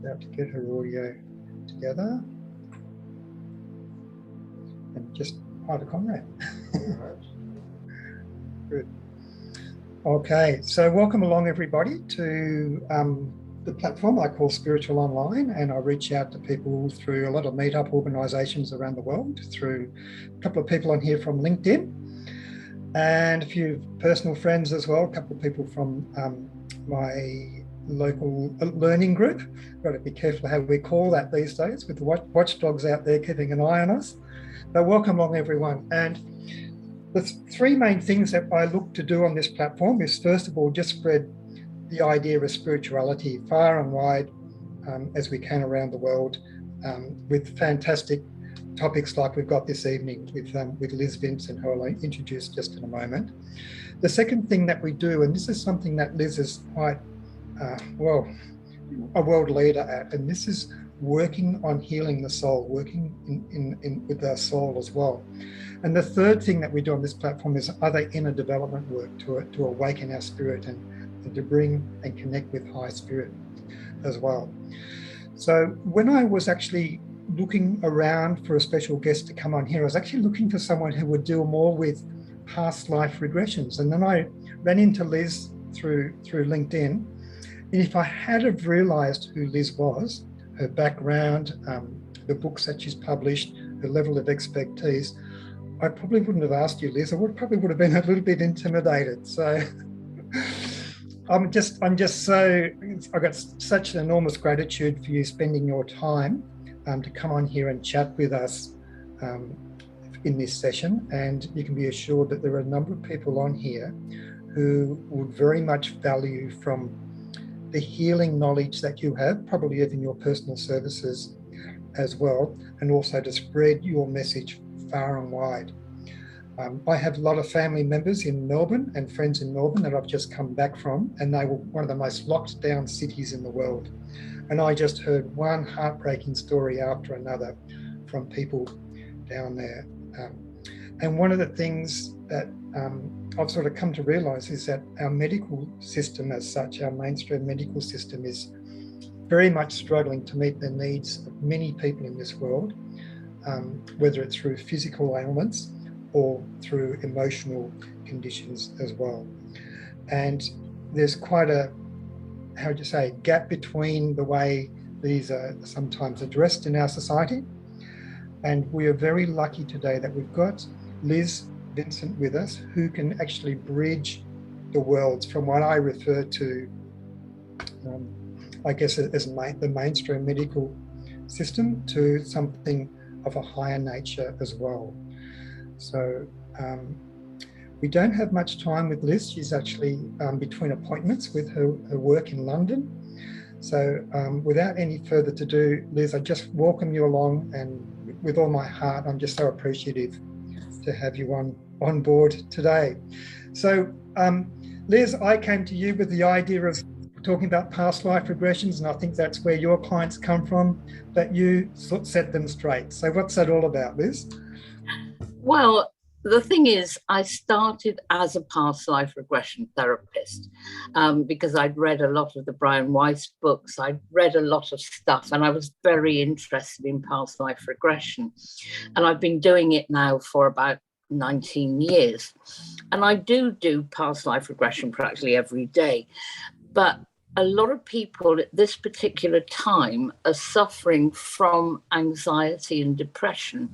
about to get her audio together. And just hi to Conrad. Good. Okay, so welcome along everybody to the platform I call Spiritual Online, and I reach out to people through a lot of meetup organisations around the world, through a couple of people on here from LinkedIn and a few personal friends as well, a couple of people from my local learning group. Got to be careful how we call that these days with the watchdogs out there keeping an eye on us. But welcome along everyone. And the three main things that I look to do on this platform is, first of all, just spread the idea of spirituality far and wide as we can around the world, with fantastic topics like we've got this evening with Liz Vincent, who I'll introduce just in a moment. The second thing that we do, and this is something that Liz is quite, well, a world leader at, and this is working on healing the soul, working with our soul as well. And the third thing that we do on this platform is other inner development work to awaken our spirit and to bring and connect with high spirit as well. So when I was actually looking around for a special guest to come on here, I was actually looking for someone who would deal more with past life regressions. And then I ran into Liz through LinkedIn. And if I had have realized who Liz was, her background, the books that she's published, her level of expertise, I probably wouldn't have asked you, Liz. I probably would have been a little bit intimidated. So I'm just so, I've got such an enormous gratitude for you spending your time to come on here and chat with us in this session. And you can be assured that there are a number of people on here who would very much value from the healing knowledge that you have, probably even your personal services as well, and also to spread your message far and wide. I have a lot of family members in Melbourne and friends in Melbourne that I've just come back from, and they were one of the most locked down cities in the world. And I just heard one heartbreaking story after another from people down there. And one of the things that I've sort of come to realise is that our medical system as such, our mainstream medical system, is very much struggling to meet the needs of many people in this world, whether it's through physical ailments or through emotional conditions as well. And there's quite a, how would you say, gap between the way these are sometimes addressed in our society. And we are very lucky today that we've got Liz Vincent with us, who can actually bridge the worlds from what I refer to, I guess, as the mainstream medical system to something of a higher nature as well. So we don't have much time with Liz. She's actually between appointments with her work in London. So without any further ado, Liz, I just welcome you along, and with all my heart, I'm just so appreciative to have you on board today. So Liz, I came to you with the idea of talking about past life regressions, and I think that's where your clients come from, but you set them straight. So what's that all about, Liz? Well, the thing is, I started as a past life regression therapist because I'd read a lot of the Brian Weiss books. I'd read a lot of stuff, and I was very interested in past life regression. And I've been doing it now for about 19 years. And I do past life regression practically every day. But a lot of people at this particular time are suffering from anxiety and depression.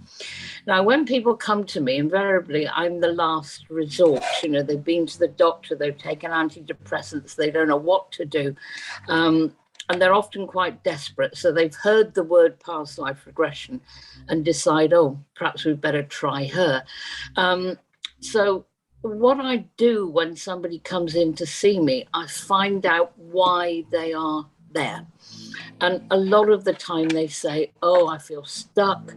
Now, when people come to me, invariably, I'm the last resort. You know, they've been to the doctor, they've taken antidepressants, they don't know what to do. And they're often quite desperate. So they've heard the word past life regression and decide, oh, perhaps we'd better try her. So what I do when somebody comes in to see me, I find out why they are there. And a lot of the time they say, oh, I feel stuck.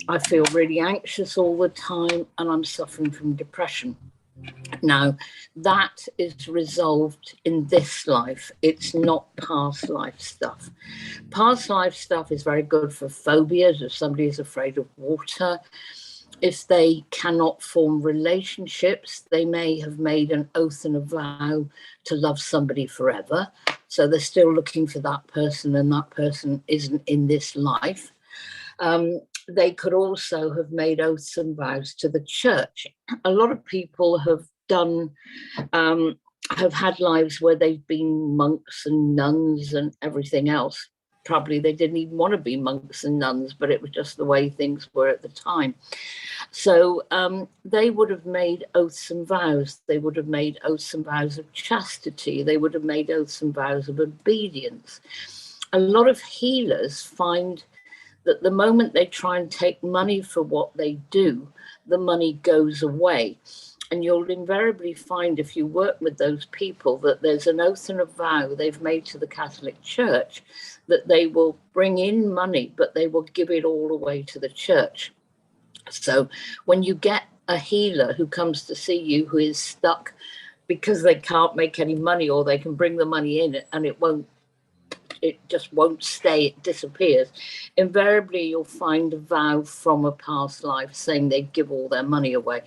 I feel really anxious all the time, and I'm suffering from depression. Now, that is resolved in this life. It's not past life stuff. Past life stuff is very good for phobias. If somebody is afraid of water, if they cannot form relationships, they may have made an oath and a vow to love somebody forever. So they're still looking for that person, and that person isn't in this life. They could also have made oaths and vows to the church. A lot of people have done, have had lives where they've been monks and nuns and everything else. Probably they didn't even want to be monks and nuns, but it was just the way things were at the time. So they would have made oaths and vows. They would have made oaths and vows of chastity. They would have made oaths and vows of obedience. A lot of healers find that the moment they try and take money for what they do, the money goes away. And you'll invariably find, if you work with those people, that there's an oath and a vow they've made to the Catholic Church that they will bring in money, but they will give it all away to the church. So when you get a healer who comes to see you who is stuck because they can't make any money, or they can bring the money in and it just won't stay, it disappears, invariably you'll find a vow from a past life saying they'd give all their money away.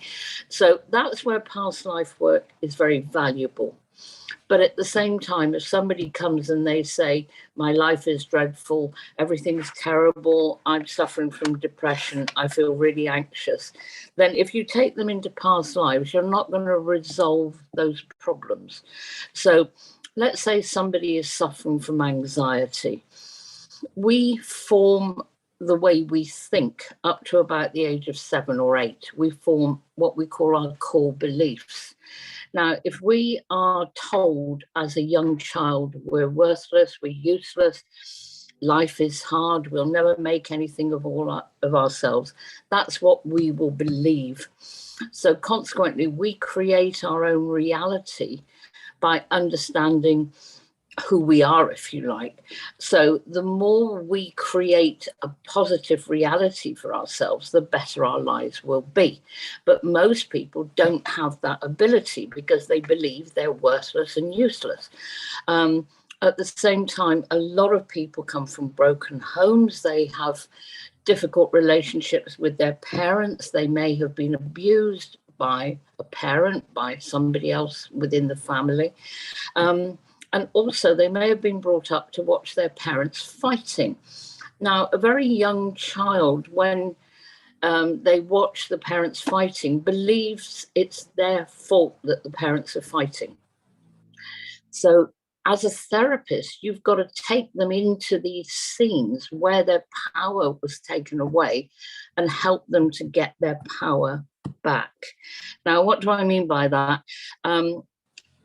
So that's where past life work is very valuable. But at the same time, if somebody comes and they say, my life is dreadful, everything's terrible, I'm suffering from depression, I feel really anxious, then if you take them into past lives, you're not going to resolve those problems. So let's say somebody is suffering from anxiety. We form the way we think up to about the age of 7 or 8. We form what we call our core beliefs. Now, if we are told as a young child, we're worthless, we're useless, life is hard, we'll never make anything of ourselves, that's what we will believe. So consequently, we create our own reality by understanding who we are, if you like. So the more we create a positive reality for ourselves, the better our lives will be. But most people don't have that ability because they believe they're worthless and useless. At the same time, a lot of people come from broken homes. They have difficult relationships with their parents. They may have been abused by a parent, by somebody else within the family. And also they may have been brought up to watch their parents fighting. Now, a very young child, when they watch the parents fighting, believes it's their fault that the parents are fighting. So as a therapist, you've got to take them into these scenes where their power was taken away and help them to get their power back. Now, what do I mean by that?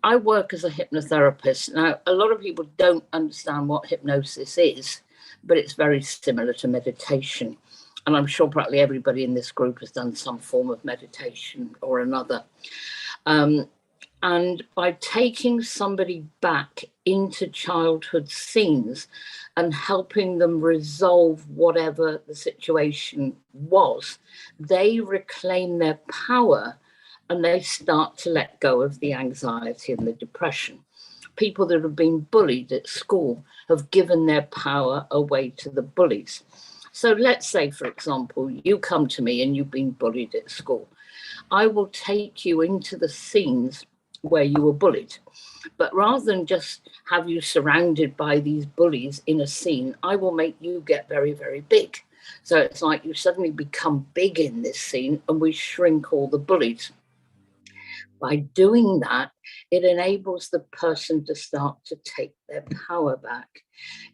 I work as a hypnotherapist. Now, a lot of people don't understand what hypnosis is, but it's very similar to meditation. And I'm sure practically everybody in this group has done some form of meditation or another. And by taking somebody back into childhood scenes and helping them resolve whatever the situation was, they reclaim their power and they start to let go of the anxiety and the depression. People that have been bullied at school have given their power away to the bullies. So let's say, for example, you come to me and you've been bullied at school. I will take you into the scenes where you were bullied. But rather than just have you surrounded by these bullies in a scene, I will make you get very, very big. So it's like you suddenly become big in this scene and we shrink all the bullies. By doing that, it enables the person to start to take their power back.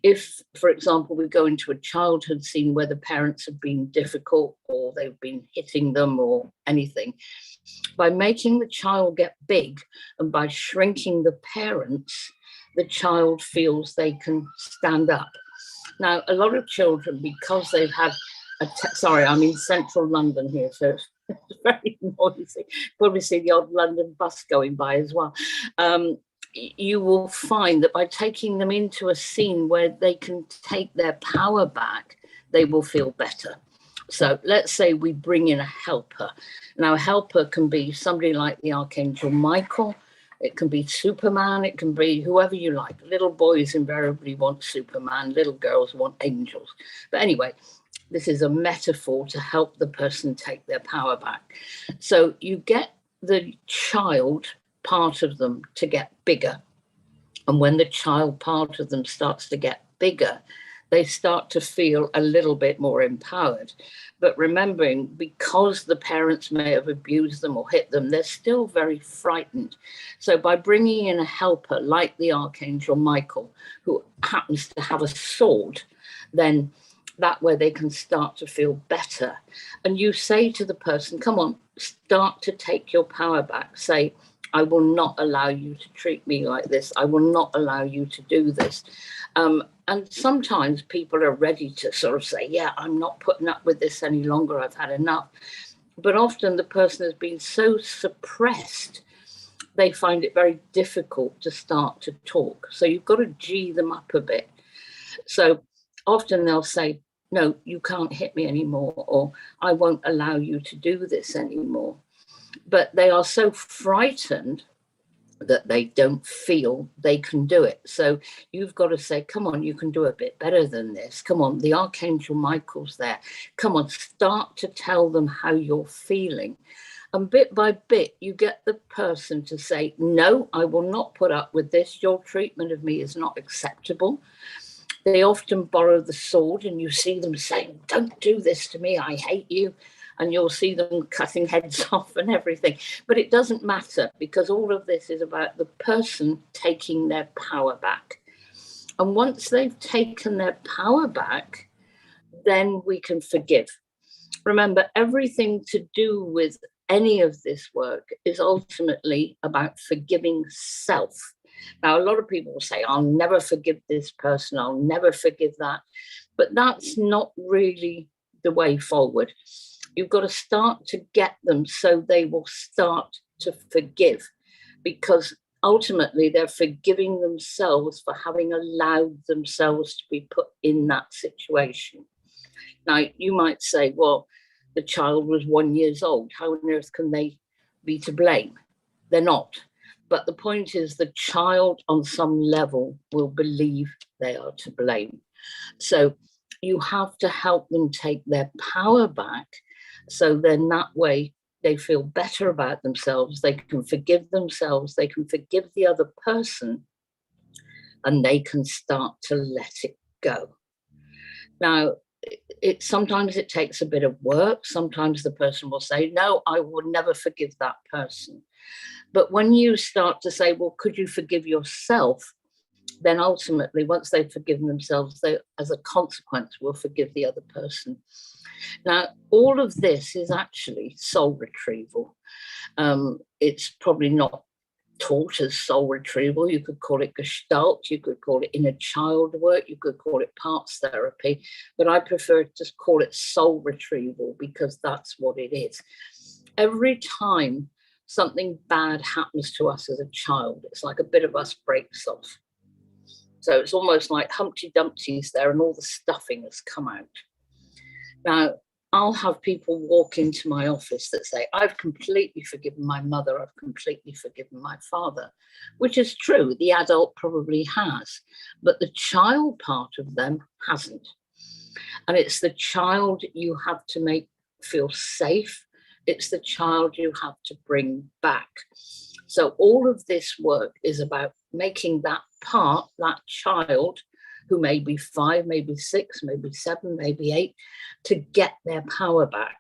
If, for example, we go into a childhood scene where the parents have been difficult or they've been hitting them or anything, by making the child get big and by shrinking the parents, the child feels they can stand up. Now, a lot of children, because they've had sorry, I'm in central London here, so it's very noisy. Probably see the odd London bus going by as well. You will find that by taking them into a scene where they can take their power back, they will feel better. So let's say we bring in a helper. Now, a helper can be somebody like the Archangel Michael. It can be Superman. It can be whoever you like. Little boys invariably want Superman. Little girls want angels. But anyway, this is a metaphor to help the person take their power back. So you get the child, part of them, to get bigger. And when the child part of them starts to get bigger, they start to feel a little bit more empowered. But remembering, because the parents may have abused them or hit them, they're still very frightened. So by bringing in a helper like the Archangel Michael, who happens to have a sword, then that way they can start to feel better. And you say to the person, come on, start to take your power back. Say, I will not allow you to treat me like this. I will not allow you to do this. And sometimes people are ready to sort of say, yeah, I'm not putting up with this any longer. I've had enough. But often the person has been so suppressed, they find it very difficult to start to talk. So you've got to G them up a bit. So often they'll say, no, you can't hit me anymore, or I won't allow you to do this anymore. But they are so frightened that they don't feel they can do it. So you've got to say, come on, you can do a bit better than this. Come on, the Archangel Michael's there. Come on, start to tell them how you're feeling. And bit by bit, you get the person to say, no, I will not put up with this. Your treatment of me is not acceptable. They often borrow the sword, and you see them saying, don't do this to me, I hate you. And you'll see them cutting heads off and everything. But it doesn't matter, because all of this is about the person taking their power back. And once they've taken their power back, then we can forgive. Remember, everything to do with any of this work is ultimately about forgiving self. Now, a lot of people will say, I'll never forgive this person, I'll never forgive that. But that's not really the way forward. You've got to start to get them so they will start to forgive, because ultimately they're forgiving themselves for having allowed themselves to be put in that situation. Now, you might say, well, the child was 1 year old. How on earth can they be to blame? They're not. But the point is, the child on some level will believe they are to blame. So you have to help them take their power back. So then that way they feel better about themselves. They can forgive themselves. They can forgive the other person, and they can start to let it go. Now, sometimes it takes a bit of work. Sometimes the person will say, no, I will never forgive that person. But when you start to say, well, could you forgive yourself? Then ultimately, once they've forgiven themselves, they, as a consequence, will forgive the other person. Now, all of this is actually soul retrieval. It's probably not taught as soul retrieval. You could call it Gestalt, you could call it inner child work, you could call it parts therapy, but I prefer to just call it soul retrieval, because that's what it is. Every time something bad happens to us as a child, it's like a bit of us breaks off. So it's almost like Humpty Dumpty's there and all the stuffing has come out. Now, I'll have people walk into my office that say, I've completely forgiven my mother, I've completely forgiven my father, which is true. The adult probably has, but the child part of them hasn't. And it's the child you have to make feel safe. It's the child you have to bring back. So all of this work is about making that part, that child, who may be 5, maybe 6, maybe 7, maybe 8, to get their power back.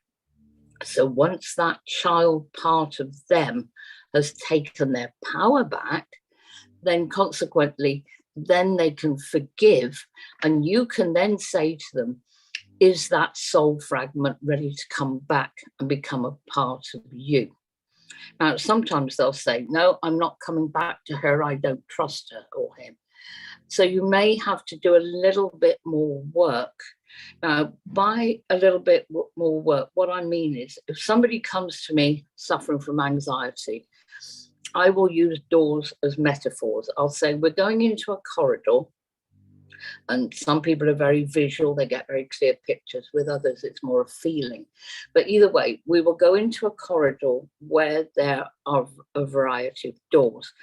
So once that child part of them has taken their power back, then consequently, then they can forgive, and you can then say to them, is that soul fragment ready to come back and become a part of you? Now, sometimes they'll say, no, I'm not coming back to her, I don't trust her or him. So you may have to do a little bit more work. Now, by a little bit more work, what I mean is, if somebody comes to me suffering from anxiety, I will use doors as metaphors. I'll say, we're going into a corridor, and some people are very visual, they get very clear pictures. With others, it's more a feeling. But either way, we will go into a corridor where there are a variety of doors.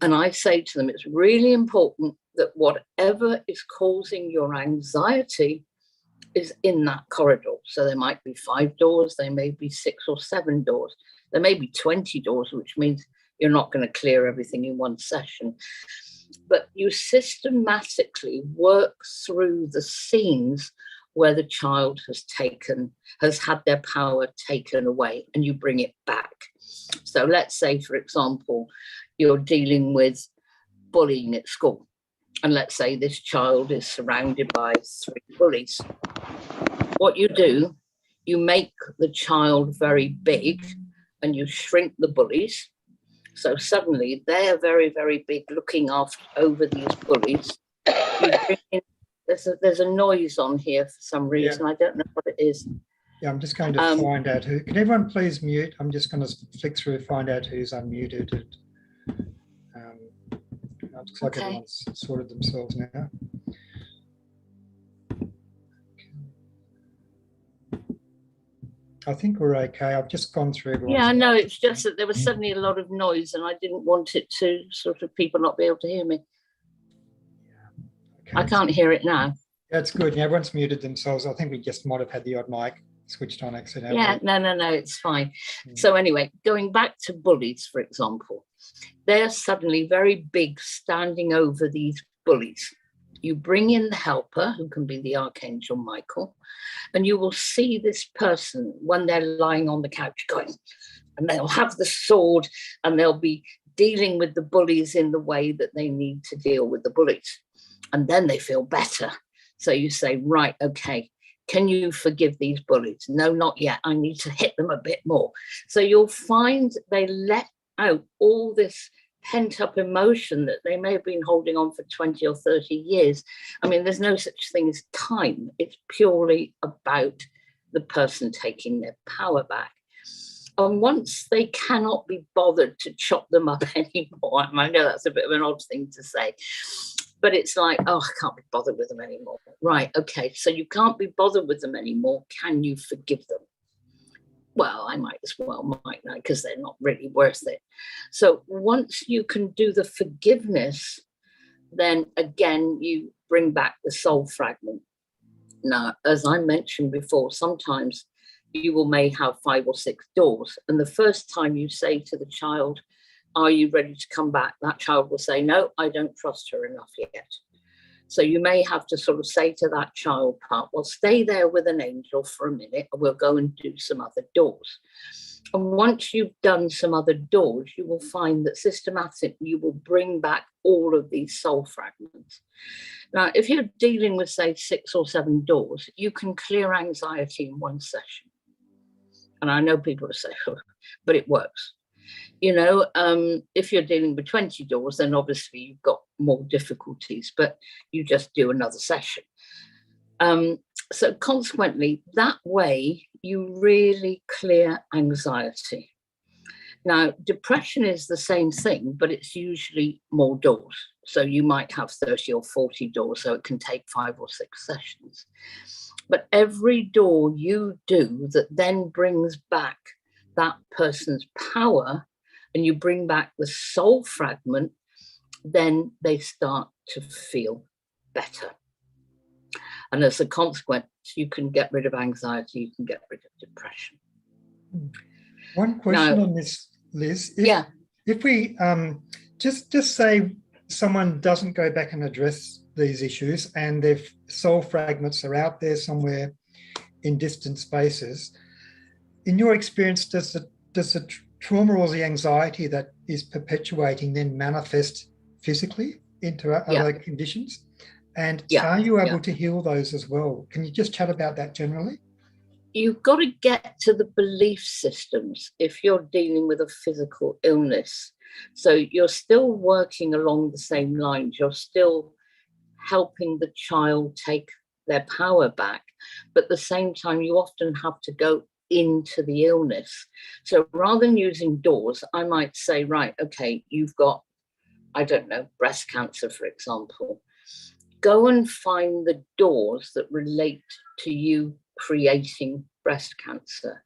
And I say to them, it's really important that whatever is causing your anxiety is in that corridor. So there might be 5 doors, there may be 6 or 7 doors, there may be 20 doors, which means You're not going to clear everything in one session. But you systematically work through the scenes where the child has had their power taken away, and you bring it back. So let's say, for example, you're dealing with bullying at school. And let's say this child is surrounded by 3 bullies. What you do, you make the child very big and you shrink the bullies. So suddenly they're very, very big, looking over these bullies. There's a noise on here for some reason. Yeah. I don't know what it is. Yeah, I'm just going to find out who. Can everyone please mute? I'm just going to flick through, find out who's unmuted. Looks like everyone's sorted themselves now. I think we're okay. I've just gone through everyone's. Yeah, no, it's just that there was suddenly a lot of noise and I didn't want it to sort of people not be able to hear me. Yeah. Okay. I can't hear it now. That's good. Yeah, everyone's muted themselves. I think we just might have had the odd mic switched on accidentally. Yeah, no, it's fine. So anyway, going back to bullies, for example, they're suddenly very big, standing over these bullies. You bring in the helper, who can be the Archangel Michael, and you will see this person when they're lying on the couch going, and they'll have the sword and they'll be dealing with the bullies in the way that they need to deal with the bullies. And then they feel better. So you say, right, okay, can you forgive these bullies? No, not yet. I need to hit them a bit more. So you'll find they let out all this pent-up emotion that they may have been holding on for 20 or 30 years. I mean, there's no such thing as time. It's purely about the person taking their power back. And once they cannot be bothered to chop them up anymore, I know that's a bit of an odd thing to say, but it's like, oh, I can't be bothered with them anymore. Right, okay, so you can't be bothered with them anymore. Can you forgive them? Well, I might as well, might not, because they're not really worth it. So once you can do the forgiveness, then again, you bring back the soul fragment. Now, as I mentioned before, sometimes you may have 5 or 6 doors. And the first time you say to the child, are you ready to come back? That child will say, no, I don't trust her enough yet. So you may have to sort of say to that child part, well, stay there with an angel for a minute and we'll go and do some other doors. And once you've done some other doors, you will find that systematically you will bring back all of these soul fragments. Now, if you're dealing with, say, 6 or 7 doors, you can clear anxiety in one session. And I know people will say, oh, but it works. You know, if you're dealing with 20 doors, then obviously you've got more difficulties, but you just do another session. So consequently, that way you really clear anxiety. Now, depression is the same thing, but it's usually more doors. So you might have 30 or 40 doors, so it can take 5 or 6 sessions. But every door you do that then brings back that person's power, and you bring back the soul fragment, then they start to feel better. And as a consequence, you can get rid of anxiety, you can get rid of depression. One question on this, Liz. If we just say someone doesn't go back and address these issues and their soul fragments are out there somewhere in distant spaces, in your experience, does the trauma or the anxiety that is perpetuating then manifest physically into other conditions? And are you able to heal those as well? Can you just chat about that generally? You've got to get to the belief systems if you're dealing with a physical illness. So you're still working along the same lines. You're still helping the child take their power back. But at the same time, you often have to go into the illness. So rather than using doors, I might say, right, okay, you've got, I don't know, breast cancer, for example. Go and find the doors that relate to you creating breast cancer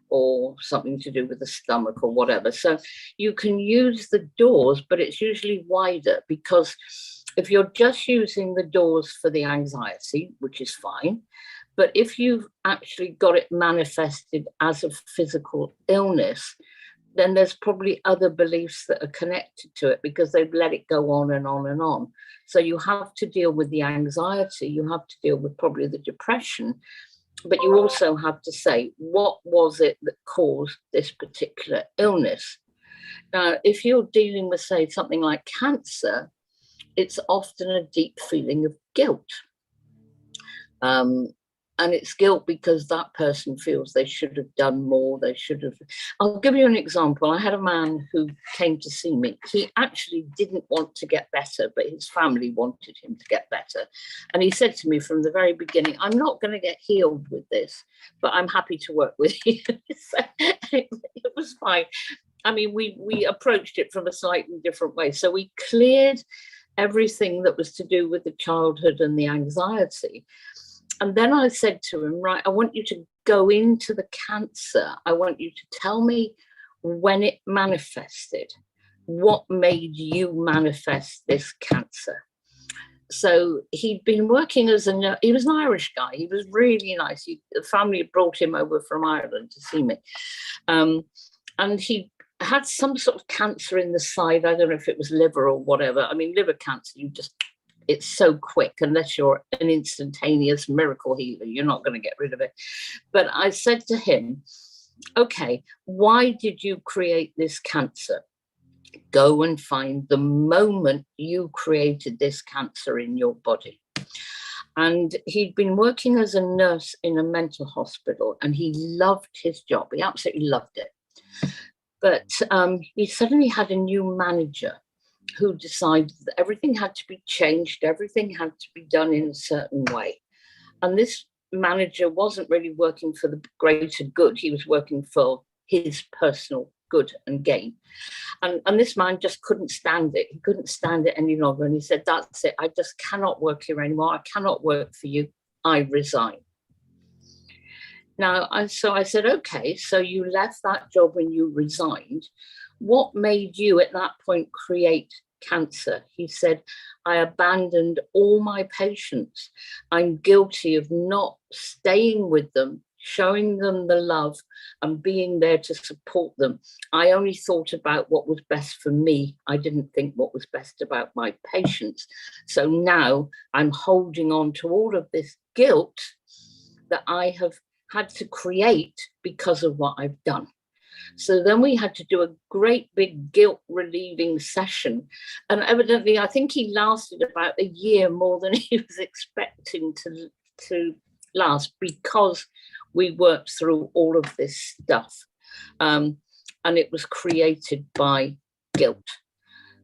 or something to do with the stomach or whatever. So you can use the doors, but it's usually wider, because if you're just using the doors for the anxiety, which is fine, but if you've actually got it manifested as a physical illness, then there's probably other beliefs that are connected to it because they've let it go on and on and on. So you have to deal with the anxiety, you have to deal with probably the depression, but you also have to say, what was it that caused this particular illness? Now, if you're dealing with, say, something like cancer, it's often a deep feeling of guilt. And it's guilt because that person feels they should have done more. They should have. I'll give you an example. I had a man who came to see me. He actually didn't want to get better, but his family wanted him to get better. And he said to me from the very beginning, I'm not going to get healed with this, but I'm happy to work with you. So it was fine. I mean, we approached it from a slightly different way. So we cleared everything that was to do with the childhood and the anxiety. And then I said to him, right, I want you to go into the cancer. I want you to tell me when it manifested. What made you manifest this cancer? So he'd been working he was an Irish guy. He was really nice. The family had brought him over from Ireland to see me. And he had some sort of cancer in the side. I don't know if it was liver or whatever. I mean, liver cancer, it's so quick. Unless you're an instantaneous miracle healer, you're not going to get rid of it. But I said to him, okay, why did you create this cancer? Go and find the moment you created this cancer in your body. And he'd been working as a nurse in a mental hospital, and he loved his job. He absolutely loved it. But he suddenly had a new manager who decided that everything had to be changed, everything had to be done in a certain way. And this manager wasn't really working for the greater good. He was working for his personal good and gain. And this man just couldn't stand it. He couldn't stand it any longer. And he said, that's it. I just cannot work here anymore. I cannot work for you. I resign. Now, so I said, okay, so you left that job when you resigned. What made you at that point create cancer? He said, I abandoned all my patients. I'm guilty of not staying with them, showing them the love and being there to support them. I only thought about what was best for me. I didn't think what was best about my patients. So now I'm holding on to all of this guilt that I have had to create because of what I've done. So then we had to do a great big guilt relieving session. And evidently, I think he lasted about a year more than he was expecting to last, because we worked through all of this stuff. And it was created by guilt.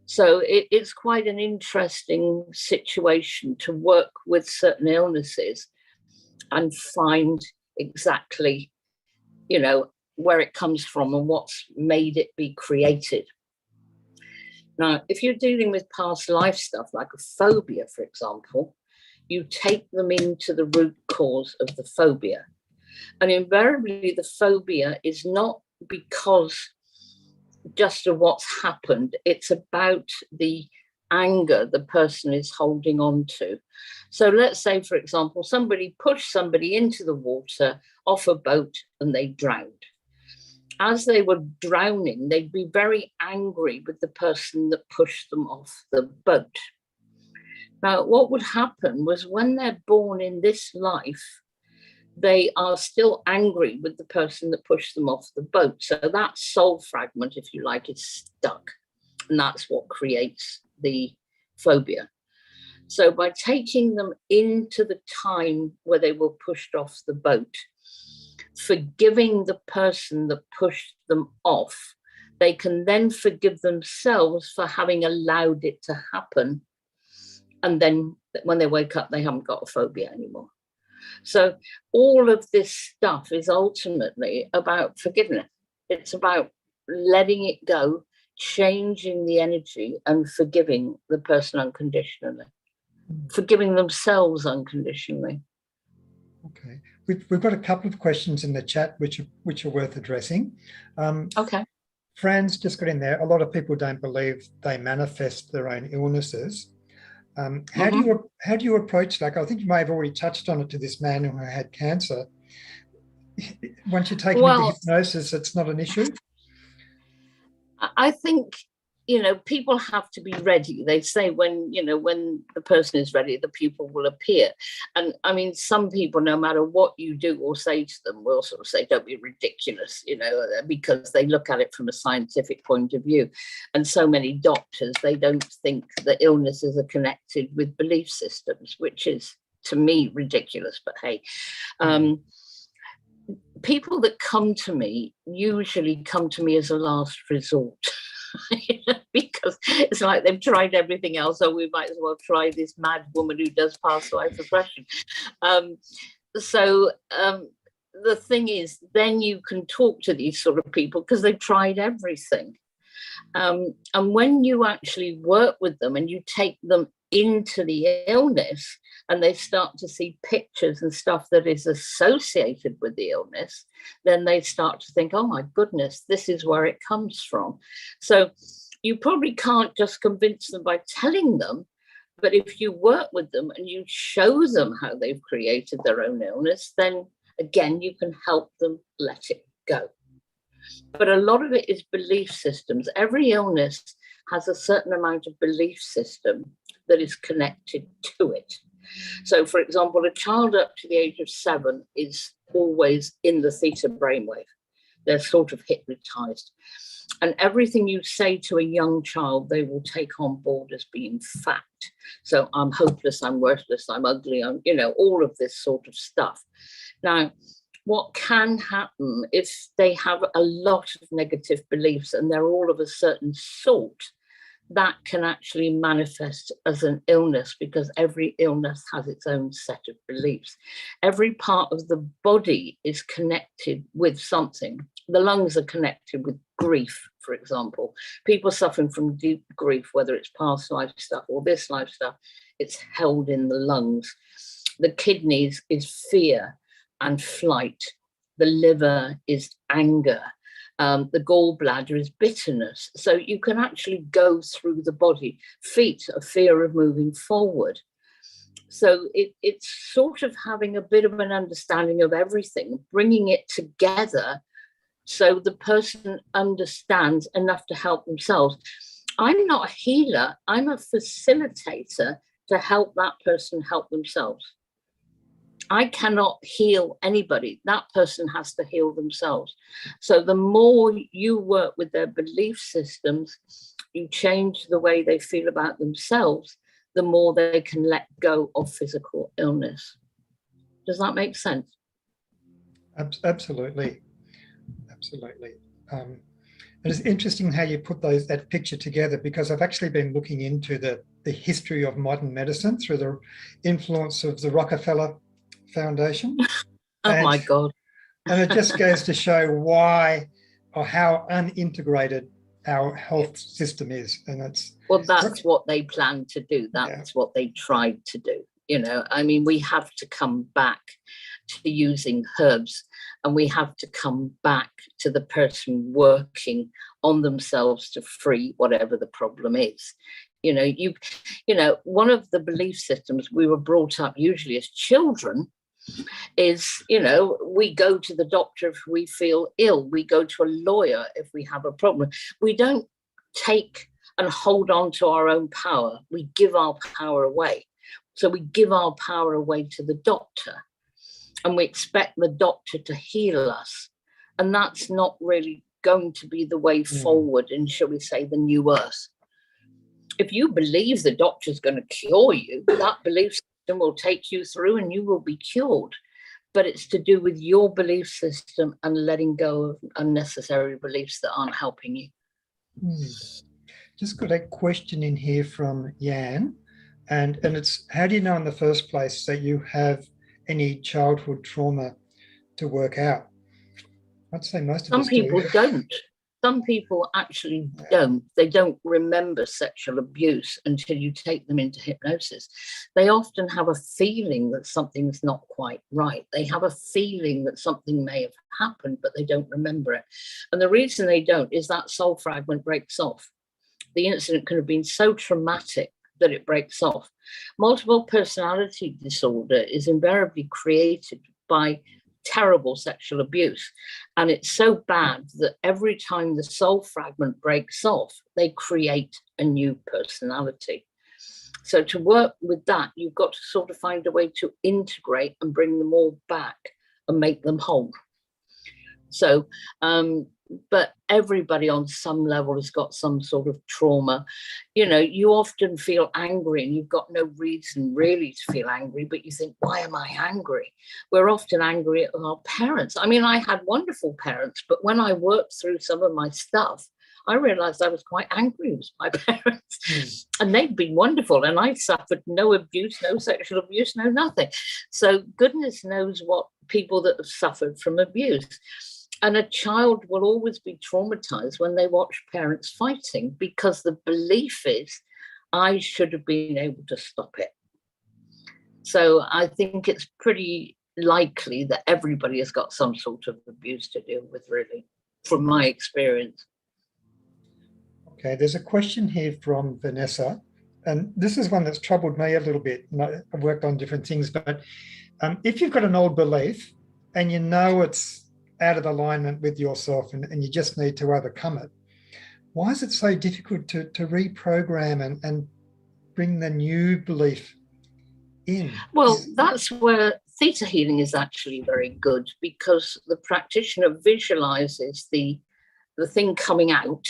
So it's quite an interesting situation to work with certain illnesses and find exactly, where it comes from and what's made it be created. Now, if you're dealing with past life stuff like a phobia, for example, you take them into the root cause of the phobia. And invariably, the phobia is not because just of what's happened. It's about the anger the person is holding on to. So let's say, for example, somebody pushed somebody into the water off a boat and they drowned. As they were drowning, they'd be very angry with the person that pushed them off the boat. Now, what would happen was when they're born in this life, they are still angry with the person that pushed them off the boat. So that soul fragment, if you like, is stuck. And that's what creates the phobia. So by taking them into the time where they were pushed off the boat, forgiving the person that pushed them off, they can then forgive themselves for having allowed it to happen. And then when they wake up, they haven't got a phobia anymore. So all of this stuff is ultimately about forgiveness. It's about letting it go, changing the energy and forgiving the person unconditionally, forgiving themselves unconditionally. Okay. We've got a couple of questions in the chat which are worth addressing. Okay. Fran's just got in there. A lot of people don't believe they manifest their own illnesses. How do you approach, like, I think you may have already touched on it to this man who had cancer. Once you take him into hypnosis, it's not an issue? I think, people have to be ready. They say when the person is ready, the pupil will appear. And I mean, some people, no matter what you do or say to them, will sort of say, don't be ridiculous, because they look at it from a scientific point of view. And so many doctors, they don't think that illnesses are connected with belief systems, which is, to me, ridiculous. But hey, people that come to me usually come to me as a last resort. Because it's like they've tried everything else, so we might as well try this mad woman who does past life regression. The thing is, then you can talk to these sort of people because they've tried everything. And when you actually work with them and you take them into the illness and they start to see pictures and stuff that is associated with the illness, then they start to think, oh my goodness, this is where it comes from. So you probably can't just convince them by telling them, but if you work with them and you show them how they've created their own illness, then again, you can help them let it go. But a lot of it is belief systems. Every illness has a certain amount of belief system that is connected to it. So, for example, a child up to the age of 7 is always in the theta brainwave. They're sort of hypnotized. And everything you say to a young child, they will take on board as being fact. So I'm hopeless, I'm worthless, I'm ugly, I'm, all of this sort of stuff. Now, what can happen if they have a lot of negative beliefs and they're all of a certain sort, that can actually manifest as an illness, because every illness has its own set of beliefs. Every part of the body is connected with something. The lungs are connected with grief, for example. People suffering from deep grief, whether it's past life stuff or this life stuff, it's held in the lungs. The kidneys is fear and flight. The liver is anger. The gallbladder is bitterness. So you can actually go through the body. Feet are fear of moving forward. So it's sort of having a bit of an understanding of everything, bringing it together so the person understands enough to help themselves. I'm not a healer. I'm a facilitator to help that person help themselves. I cannot heal anybody. That person has to heal themselves. So the more you work with their belief systems, you change the way they feel about themselves, the more they can let go of physical illness. Does that make sense? Absolutely. Absolutely. And it's interesting how you put that picture together, because I've actually been looking into the history of modern medicine through the influence of the Rockefeller Foundation. My God. And it just goes to show why or how unintegrated our health system is. And that's what they planned to do. That's what they tried to do. I mean, we have to come back to using herbs, and we have to come back to the person working on themselves to free whatever the problem is. One of the belief systems we were brought up usually as children is, we go to the doctor if we feel ill, we go to a lawyer if we have a problem. We don't take and hold on to our own power. We give our power away. So we give our power away to the doctor, and we expect the doctor to heal us. And that's not really going to be the way forward in, shall we say, the new earth. If you believe the doctor's going to cure you, that belief system will take you through and you will be cured. But it's to do with your belief system and letting go of unnecessary beliefs that aren't helping you. Just got a question in here from Jan. And it's, how do you know in the first place that you have any childhood trauma to work out? I'd say most of us do. Some people don't. Some people actually don't. They don't remember sexual abuse until you take them into hypnosis. They often have a feeling that something's not quite right. They have a feeling that something may have happened, but they don't remember it. And the reason they don't is that soul fragment breaks off. The incident could have been so traumatic that it breaks off. Multiple personality disorder is invariably created by terrible sexual abuse. And it's so bad that every time the soul fragment breaks off, they create a new personality. So to work with that, you've got to sort of find a way to integrate and bring them all back and make them whole. So, but everybody on some level has got some sort of trauma. You know, you often feel angry and you've got no reason really to feel angry, but you think, why am I angry? We're often angry at our parents. I mean, I had wonderful parents, but when I worked through some of my stuff, I realized I was quite angry with my parents. And they'd been wonderful. And I suffered no abuse, no sexual abuse, no nothing. So goodness knows what people that have suffered from abuse. And a child will always be traumatized when they watch parents fighting, because the belief is, I should have been able to stop it. So I think it's pretty likely that everybody has got some sort of abuse to deal with, really, from my experience. Okay, there's a question here from Vanessa, and this is one that's troubled me a little bit. I've worked on different things, but if you've got an old belief and you know it's out of alignment with yourself and you just need to overcome it, why is it so difficult to reprogram and bring the new belief in? Well, that's where Theta Healing is actually very good, because the practitioner visualizes the thing coming out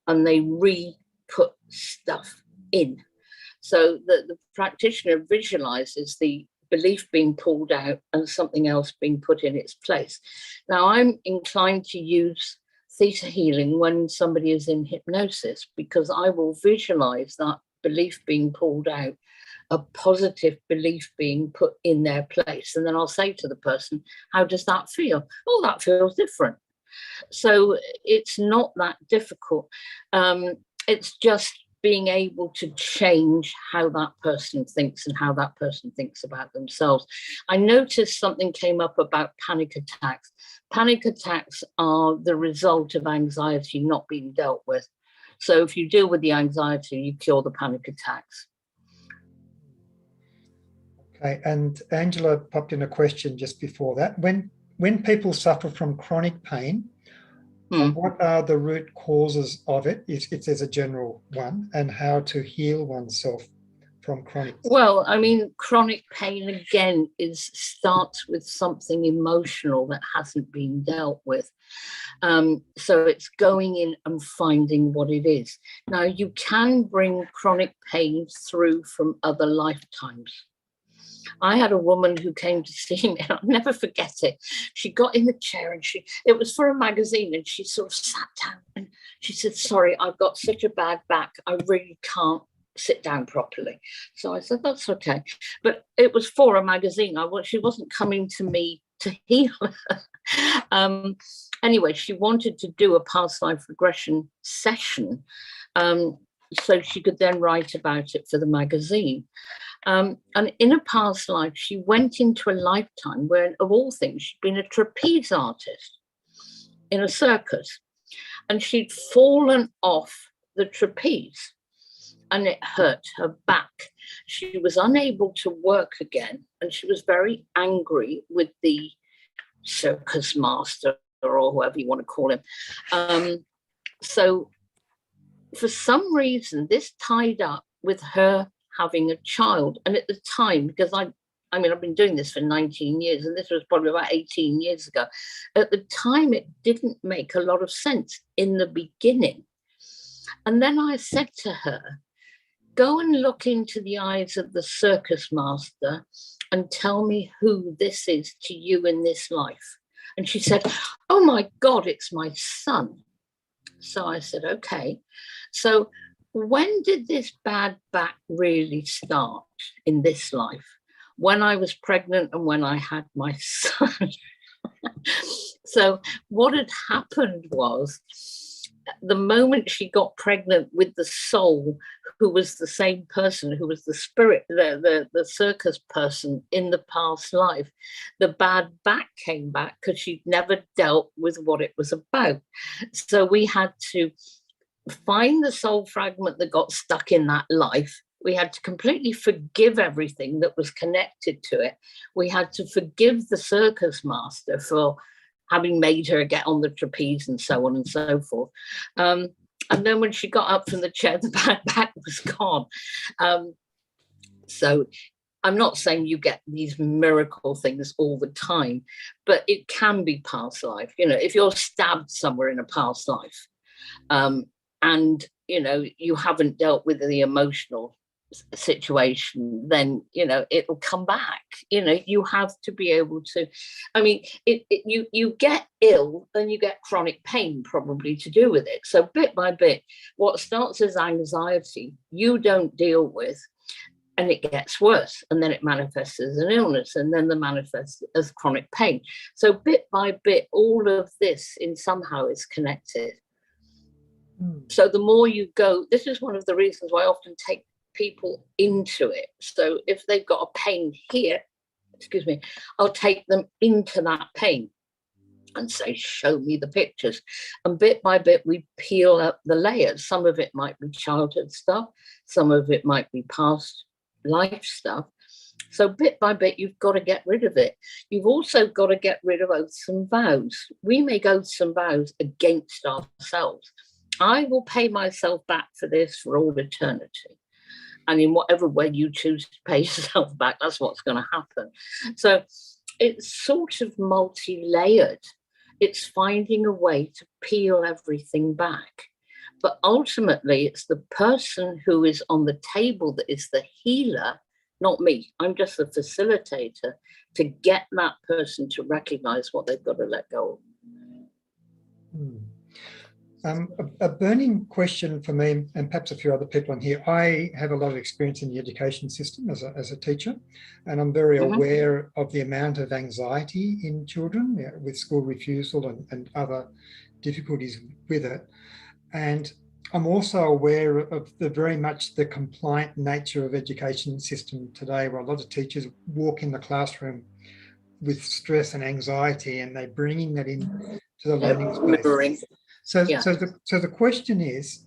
and they re-put stuff in. So the practitioner visualizes the belief being pulled out and something else being put in its place. Now, I'm inclined to use Theta Healing when somebody is in hypnosis, because I will visualize that belief being pulled out, a positive belief being put in their place. And then I'll say to the person, how does that feel? Oh, that feels different. So it's not that difficult. It's just being able to change how that person thinks and how that person thinks about themselves. I noticed something came up about panic attacks. Panic attacks are the result of anxiety not being dealt with. So if you deal with the anxiety, you cure the panic attacks. Okay, and Angela popped in a question just before that. When people suffer from chronic pain, what are the root causes of it, if there's a general one, and how to heal oneself from chronic? Well, I mean, chronic pain, again, starts with something emotional that hasn't been dealt with. So it's going in and finding what it is. Now, you can bring chronic pain through from other lifetimes. I had a woman who came to see me, and I'll never forget it. She got in the chair and it was for a magazine, and she sort of sat down and she said, sorry, I've got such a bad back. I really can't sit down properly. So I said, that's okay. But it was for a magazine. She wasn't coming to me to heal her. Anyway, she wanted to do a past life regression session, so she could then write about it for the magazine. And in a past life, she went into a lifetime where, of all things, she'd been a trapeze artist in a circus. And she'd fallen off the trapeze and it hurt her back. She was unable to work again. And she was very angry with the circus master, or whoever you want to call him. So for some reason, this tied up with her having a child. And at the time, because I've been doing this for 19 years, and this was probably about 18 years ago. At the time, it didn't make a lot of sense in the beginning. And then I said to her, go and look into the eyes of the circus master and tell me who this is to you in this life. And she said, oh my God, it's my son. So I said, okay. So when did this bad back really start in this life? When I was pregnant and when I had my son. So what had happened was, the moment she got pregnant with the soul, who was the same person, who was the spirit, the circus person in the past life, the bad back came back because she'd never dealt with what it was about. So we had to find the soul fragment that got stuck in that life We had to completely forgive everything that was connected to it. We had to forgive the circus master for having made her get on the trapeze and so on and so forth. And then when she got up from the chair, the back was gone. So I'm not saying you get these miracle things all the time, but it can be past life. You know, if you're stabbed somewhere in a past life, and, you know, you haven't dealt with the emotional situation, then, you know, it'll come back. You know, you have to be able to, I mean, you get ill and you get chronic pain probably to do with it. So bit by bit, what starts as anxiety, you don't deal with, and it gets worse, and then it manifests as an illness, and then the manifests as chronic pain. So bit by bit, all of this in somehow is connected. So the more you go, this is one of the reasons why I often take people into it. So if they've got a pain here, excuse me, I'll take them into that pain and say, show me the pictures. And bit by bit, we peel up the layers. Some of it might be childhood stuff. Some of it might be past life stuff. So bit by bit, you've got to get rid of it. You've also got to get rid of oaths and vows. We make oaths and vows against ourselves. I will pay myself back for this for all eternity. And in whatever way you choose to pay yourself back, that's what's going to happen. So it's sort of multi-layered. It's finding a way to peel everything back. But ultimately, it's the person who is on the table that is the healer, not me. I'm just the facilitator to get that person to recognize what they've got to let go of. A burning question for me, and perhaps a few other people in here. I have a lot of experience in the education system as a teacher, and I'm very aware of the amount of anxiety in children, with school refusal and other difficulties with it. And I'm also aware of the very much the compliant nature of education system today, where a lot of teachers walk in the classroom with stress and anxiety, and they're bringing that in to the learning space. So the question is,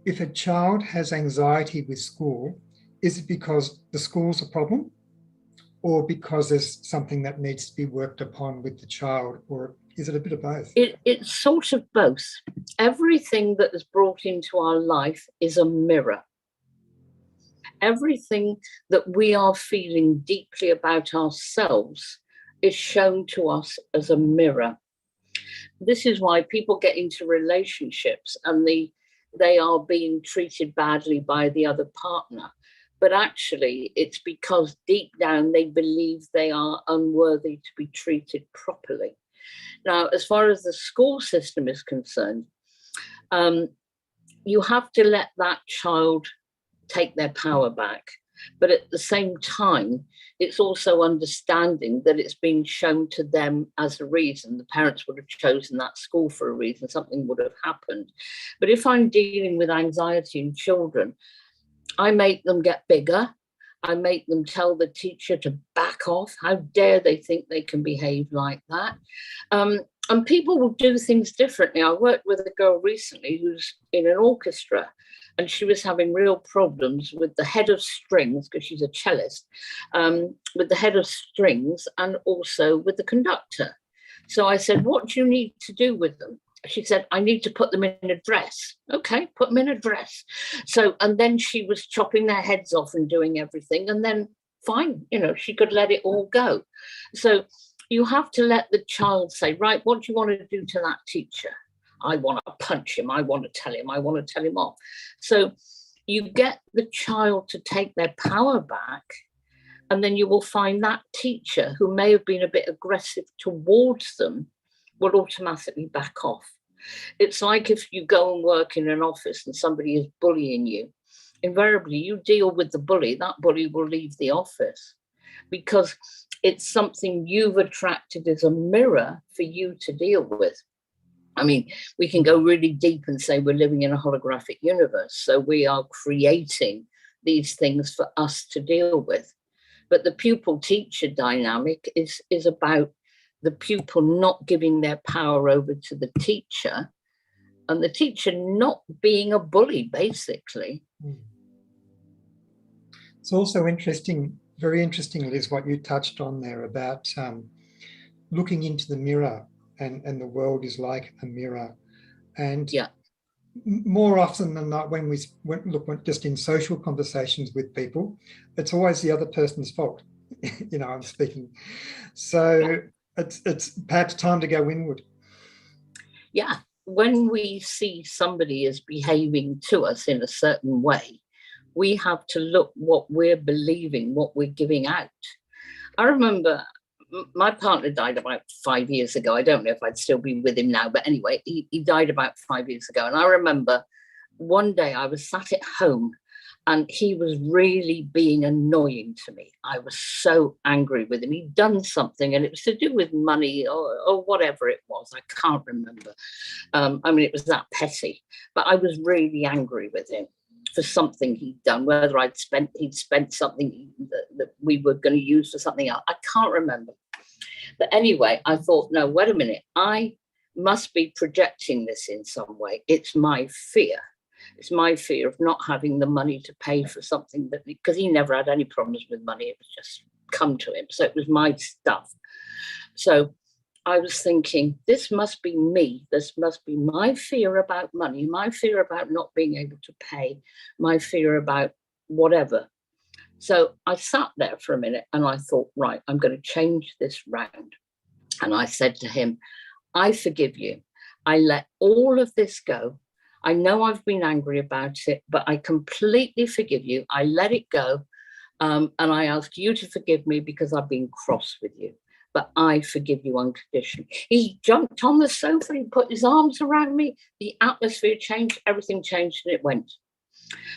if a child has anxiety with school, is it because the school's a problem, or because there's something that needs to be worked upon with the child, or is it a bit of both? It's sort of both. Everything that is brought into our life is a mirror. Everything that we are feeling deeply about ourselves is shown to us as a mirror. This is why people get into relationships and they are being treated badly by the other partner. But actually, it's because deep down they believe they are unworthy to be treated properly. Now, as far as the school system is concerned, you have to let that child take their power back. But at the same time, it's also understanding that it's been shown to them as a reason. The parents would have chosen that school for a reason, something would have happened. But if I'm dealing with anxiety in children, I make them get bigger. I make them tell the teacher to back off. How dare they think they can behave like that? And people will do things differently. I worked with a girl recently who's in an orchestra, and she was having real problems with the head of strings, because she's a cellist, with the head of strings and also with the conductor. So I said, what do you need to do with them? She said, I need to put them in a dress. Okay, put them in a dress. So, and then she was chopping their heads off and doing everything. And then fine, you know, she could let it all go. So you have to let the child say, right, what do you want to do to that teacher? I want to punch him. I want to tell him. I want to tell him off. So you get the child to take their power back, and then you will find that teacher who may have been a bit aggressive towards them will automatically back off. It's like if you go and work in an office and somebody is bullying you, invariably you deal with the bully, that bully will leave the office, because it's something you've attracted as a mirror for you to deal with. I mean, we can go really deep and say we're living in a holographic universe, so we are creating these things for us to deal with. But the pupil-teacher dynamic is about the pupil not giving their power over to the teacher, and the teacher not being a bully, basically. It's also interesting, very interesting, Liz, what you touched on there about looking into the mirror, and the world is like a mirror. And Yeah. more often than not, when we look just in social conversations with people, it's always the other person's fault. I'm speaking. So it's perhaps time to go inward. Yeah. When we see somebody as behaving to us in a certain way, we have to look what we're believing, what we're giving out. I remember my partner died about 5 years ago. I don't know if I'd still be with him now, but anyway, he died about 5 years ago. And I remember one day I was sat at home and he was really being annoying to me. I was so angry with him. He'd done something and it was to do with money or whatever it was. I can't remember. It was that petty, but I was really angry with him for something he'd done, whether he'd spent something that we were going to use for something else. I can't remember. But anyway, I thought, no, wait a minute. I must be projecting this in some way. It's my fear. It's my fear of not having the money to pay for something because he never had any problems with money. It was just come to him. So it was my stuff. So I was thinking, this must be me. This must be my fear about money, my fear about not being able to pay, my fear about whatever. So I sat there for a minute and I thought, right, I'm going to change this round. And I said to him, I forgive you. I let all of this go. I know I've been angry about it, but I completely forgive you. I let it go. And I ask you to forgive me because I've been cross with you. But I forgive you unconditionally. He jumped on the sofa, he put his arms around me, the atmosphere changed, everything changed, and it went.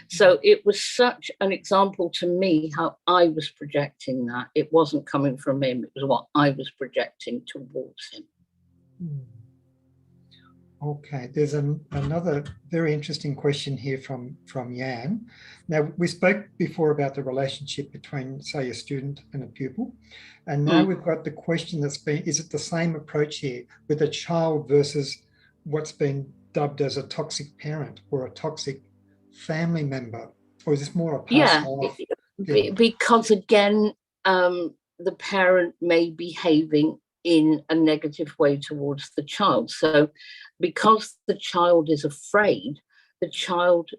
So it was such an example to me how I was projecting that. It wasn't coming from him, it was what I was projecting towards him. Okay, there's another very interesting question here from Jan. Now, we spoke before about the relationship between, say, a student and a pupil, and now we've got the question is it the same approach here with a child versus what's been dubbed as a toxic parent or a toxic family member, or is this more a past life? Because again, the parent may be behaving in a negative way towards the child. So because the child is afraid, the child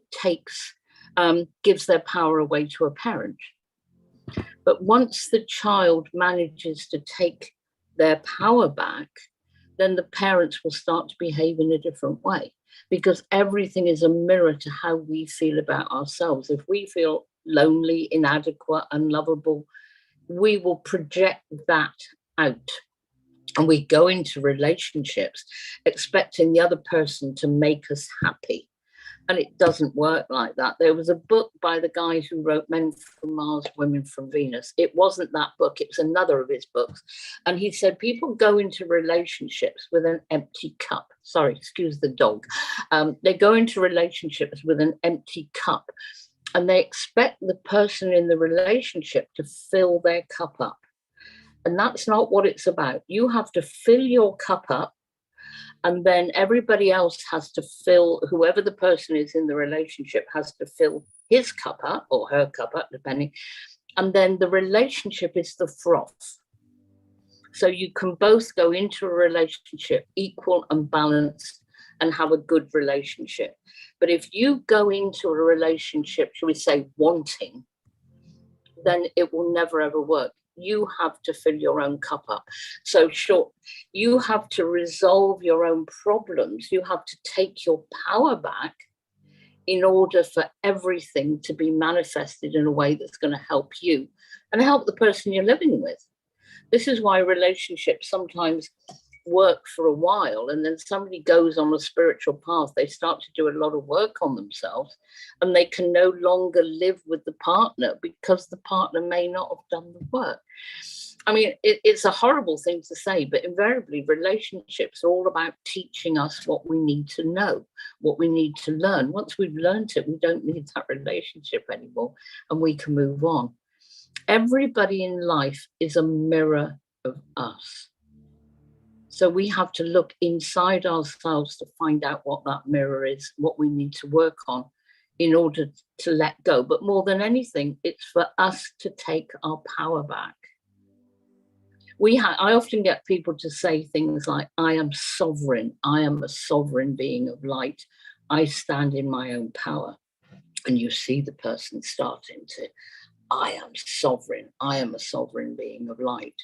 gives their power away to a parent. But once the child manages to take their power back, then the parents will start to behave in a different way, because everything is a mirror to how we feel about ourselves. If we feel lonely, inadequate, unlovable, we will project that out. And we go into relationships expecting the other person to make us happy. And it doesn't work like that. There was a book by the guy who wrote Men from Mars, Women from Venus. It wasn't that book, it was another of his books. And he said people go into relationships with an empty cup. Sorry, excuse the dog. They go into relationships with an empty cup and they expect the person in the relationship to fill their cup up. And that's not what it's about. You have to fill your cup up, and then everybody else has to fill, whoever the person is in the relationship has to fill his cup up or her cup up, depending. And then the relationship is the froth. So you can both go into a relationship equal and balanced and have a good relationship. But if you go into a relationship, shall we say, wanting, then it will never, ever work. You have to fill your own cup up. So sure, you have to resolve your own problems. You have to take your power back in order for everything to be manifested in a way that's going to help you and help the person you're living with. This is why relationships sometimes work for a while, and then somebody goes on a spiritual path, they start to do a lot of work on themselves, and they can no longer live with the partner because the partner may not have done the work. I mean, it's a horrible thing to say, but invariably relationships are all about teaching us what we need to know, what we need to learn. Once we've learned it, we don't need that relationship anymore, and we can move on. Everybody in life is a mirror of us. So we have to look inside ourselves to find out what that mirror is, what we need to work on in order to let go. But more than anything, it's for us to take our power back. I often get people to say things like, I am sovereign. I am a sovereign being of light. I stand in my own power. And you see the person starting to, I am sovereign. I am a sovereign being of light.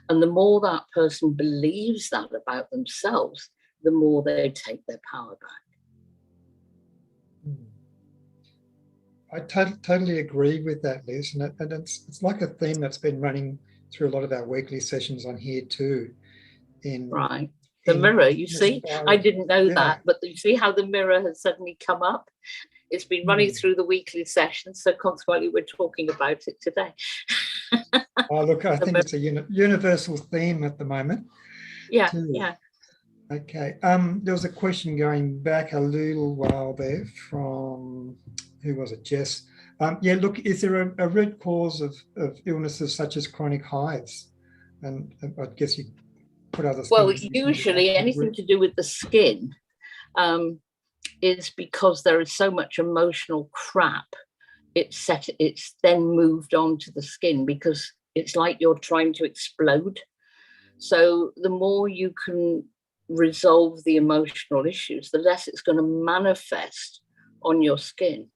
And the more that person believes that about themselves, the more they take their power back. I totally agree with that, Liz. And it's like a theme that's been running through a lot of our weekly sessions on here too. Right. The mirror, you see, I didn't know that, but you see how the mirror has suddenly come up? It's been running through the weekly sessions, so consequently we're talking about it today. Oh, look, I think it's a universal theme at the moment. Yeah, too. yeah. Okay. There was a question going back a little while there from, who was it, Jess? Yeah, look, is there a root cause of illnesses such as chronic hives? And I guess you put other things. Well, usually anything to do with the skin is because there is so much emotional crap. It's then moved on to the skin because it's like you're trying to explode. So the more you can resolve the emotional issues, the less it's going to manifest on your skin.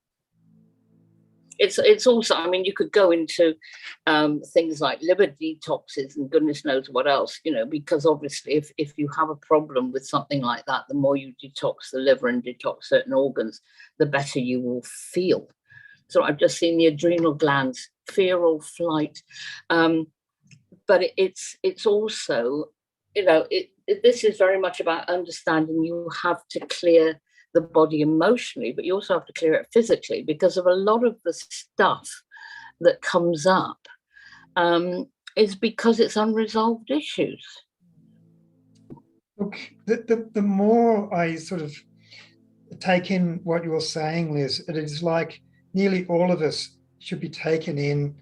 It's also, I mean, you could go into things like liver detoxes and goodness knows what else, you know, because obviously if you have a problem with something like that, the more you detox the liver and detox certain organs, the better you will feel. So I've just seen the adrenal glands, fear or flight. But it's also, you know, this is very much about understanding you have to clear the body emotionally, but you also have to clear it physically because of a lot of the stuff that comes up is because it's unresolved issues. Look, the more I sort of take in what you're saying, Liz, it is like nearly all of us should be taken in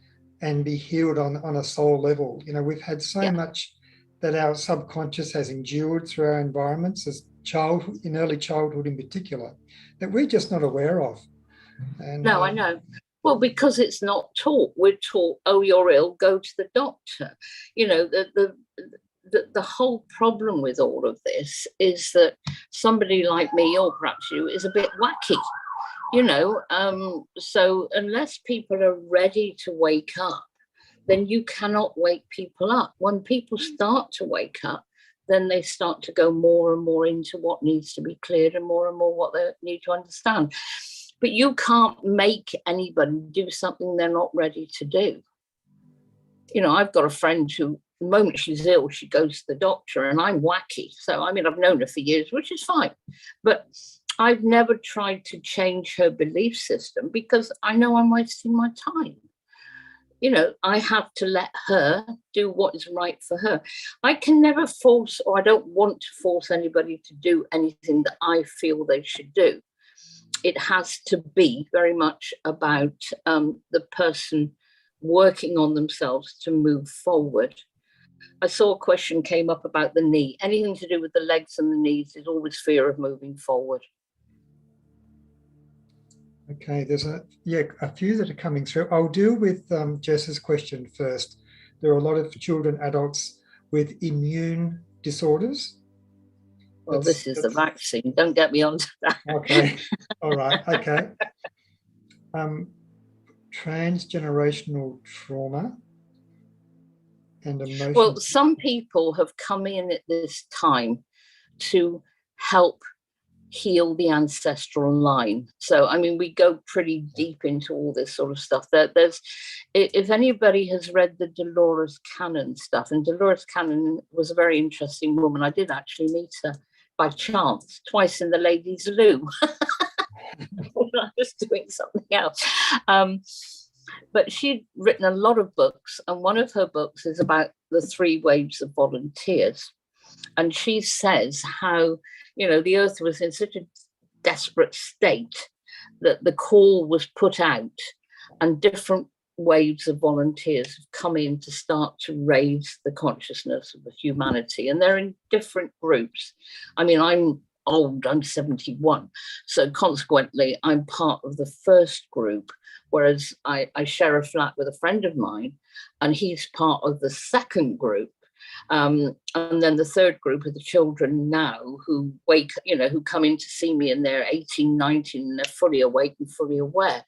and be healed on a soul level. You know, we've had so much that our subconscious has endured through our environments as childhood, in early childhood in particular, that we're just not aware of. And, no, I know. Well, because it's not taught. We're taught, oh, you're ill, go to the doctor. You know, the whole problem with all of this is that somebody like me, or perhaps you, is a bit wacky. You know, so unless people are ready to wake up, then you cannot wake people up. When people start to wake up, then they start to go more and more into what needs to be cleared and more what they need to understand. But you can't make anybody do something they're not ready to do. You know, I've got a friend who, the moment she's ill, she goes to the doctor, and I'm wacky. So, I mean, I've known her for years, which is fine. But I've never tried to change her belief system because I know I'm wasting my time. You know, I have to let her do what is right for her. I can never force, or I don't want to force anybody to do anything that I feel they should do. It has to be very much about the person working on themselves to move forward. I saw a question came up about the knee. Anything to do with the legs and the knees is always fear of moving forward. Okay, there's a few that are coming through. I'll deal with Jess's question first. There are a lot of children, adults with immune disorders. Well, this is the vaccine. Don't get me onto that. Okay, all right, okay. Transgenerational trauma and emotions. Well, some people have come in at this time to help heal the ancestral line. So, I mean, we go pretty deep into all this sort of stuff. There's, if anybody has read the Dolores Cannon stuff, and Dolores Cannon was a very interesting woman. I did actually meet her by chance twice in the ladies' loo when I was doing something else. But she'd written a lot of books, and one of her books is about the 3 waves of volunteers. And she says how, you know, the earth was in such a desperate state that the call was put out, and different waves of volunteers have come in to start to raise the consciousness of the humanity. And they're in different groups. I mean, I'm old. I'm 71. So consequently, I'm part of the first group, whereas I share a flat with a friend of mine, and he's part of the second group. And then the third group are the children now who who come in to see me, and they're 18, 19, and they're fully awake and fully aware.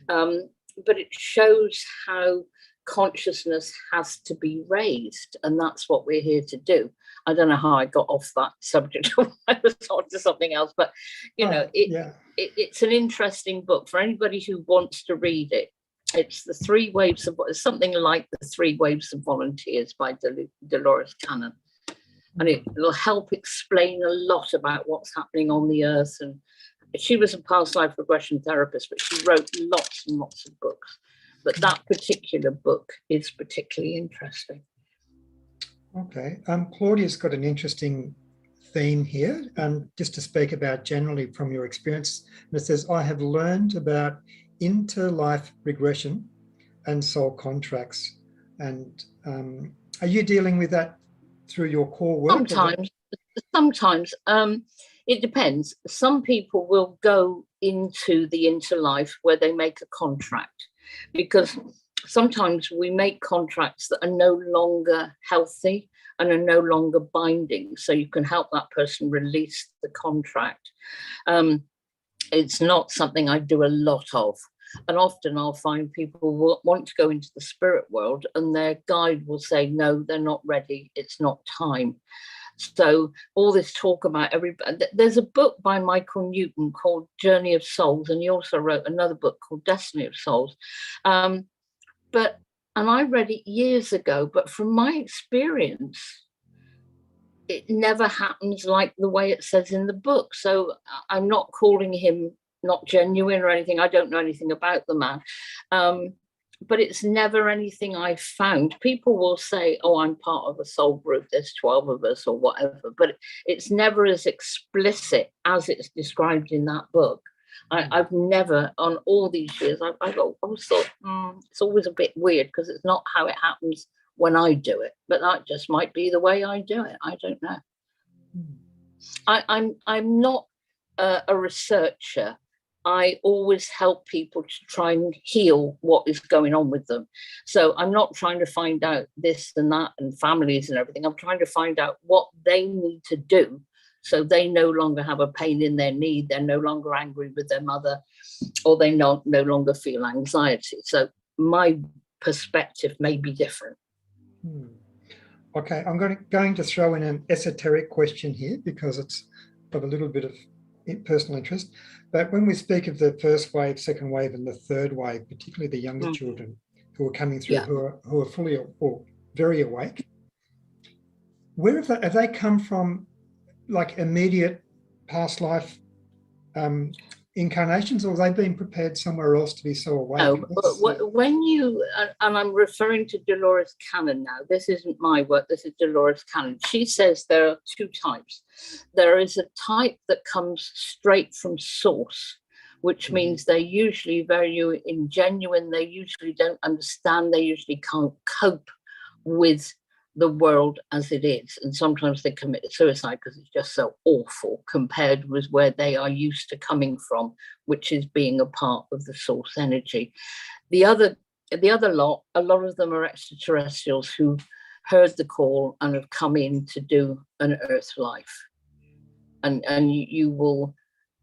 But it shows how consciousness has to be raised, and that's what we're here to do. I don't know how I got off that subject. I was on to something else, but it's an interesting book for anybody who wants to read it. It's something like the 3 Waves of Volunteers by Dolores Cannon, and it will help explain a lot about what's happening on the earth. And she was a past life regression therapist, but she wrote lots and lots of books. But that particular book is particularly interesting. Okay. Claudia's got an interesting theme here, just to speak about generally from your experience. And it says, I have learned about interlife regression and soul contracts. And are you dealing with that through your core work? Sometimes. It depends. Some people will go into the interlife where they make a contract, because sometimes we make contracts that are no longer healthy and are no longer binding. So you can help that person release the contract. It's not something I do a lot of. And often I'll find people will want to go into the spirit world, and their guide will say, no, they're not ready. It's not time. So all this talk about there's a book by Michael Newton called Journey of Souls, and he also wrote another book called Destiny of Souls. And I read it years ago, but from my experience, it never happens like the way it says in the book. So I'm not calling him not genuine or anything. I don't know anything about the man. But it's never anything I've found. People will say, oh, I'm part of a soul group, there's 12 of us or whatever, but it's never as explicit as it's described in that book. I've never, on all these years, I've always thought, it's always a bit weird because it's not how it happens when I do it, but that just might be the way I do it. I don't know. I'm not a researcher. I always help people to try and heal what is going on with them. So I'm not trying to find out this and that and families and everything. I'm trying to find out what they need to do so they no longer have a pain in their knee. They're no longer angry with their mother, or they no longer feel anxiety. So my perspective may be different. Okay, I'm going to throw in an esoteric question here because it's of a little bit of personal interest. But when we speak of the first wave, second wave, and the third wave, particularly the younger children who are coming through, who are fully or very awake, where have they come from? Like immediate past life incarnations, or have they been prepared somewhere else to be so awake? No, when you, and I'm referring to Dolores Cannon now, this isn't my work, this is Dolores Cannon. She says there are 2 types. There is a type that comes straight from source, which means they're usually very ingenuine, they usually don't understand, they usually can't cope with the world as it is, and sometimes they commit suicide because it's just so awful compared with where they are used to coming from, which is being a part of the source energy. The other lot, a lot of them are extraterrestrials who heard the call and have come in to do an earth life, and you will,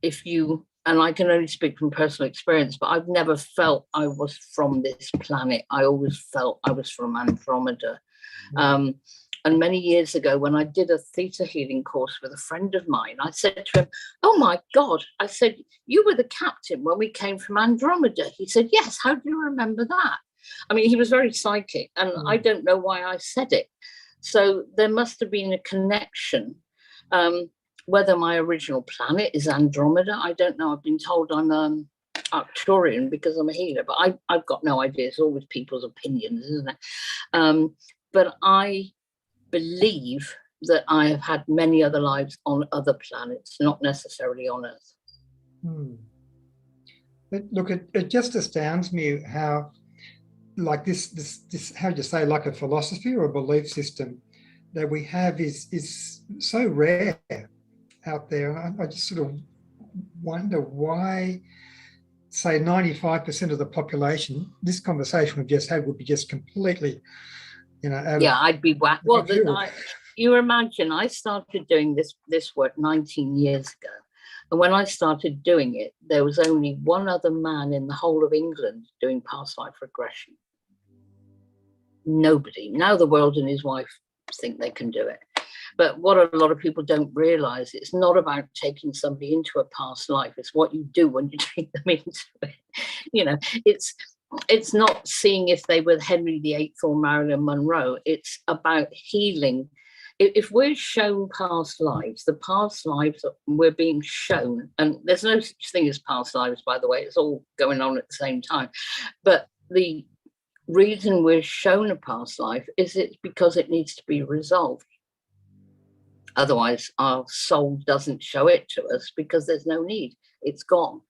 if you, and I can only speak from personal experience, but I've never felt I was from this planet. I always felt I was from Andromeda. And many years ago, when I did a Theta Healing course with a friend of mine, I said to him, oh my God, I said, you were the captain when we came from Andromeda. He said, yes, how do you remember that? I mean, he was very psychic, and I don't know why I said it. So there must have been a connection. Whether my original planet is Andromeda, I don't know. I've been told I'm Arcturian because I'm a healer, but I've got no idea. It's always people's opinions, isn't it? But I believe that I have had many other lives on other planets, not necessarily on Earth. Look, it just astounds me how, like this, how do you say, like a philosophy or a belief system that we have is so rare out there, and I just sort of wonder why, say 95% of the population, this conversation we've just had would be just completely, I'd be whacked. Well, you imagine I started doing this work 19 years ago. And when I started doing it, there was only one other man in the whole of England doing past life regression. Nobody. Now the world and his wife think they can do it. But what a lot of people don't realize, it's not about taking somebody into a past life. It's what you do when you take them into it. It's not seeing if they were Henry VIII or Marilyn Monroe. It's about healing. If we're shown past lives, the past lives we're being shown, and there's no such thing as past lives, by the way, it's all going on at the same time. But the reason we're shown a past life is it's because it needs to be resolved. Otherwise, our soul doesn't show it to us because there's no need. It's gone.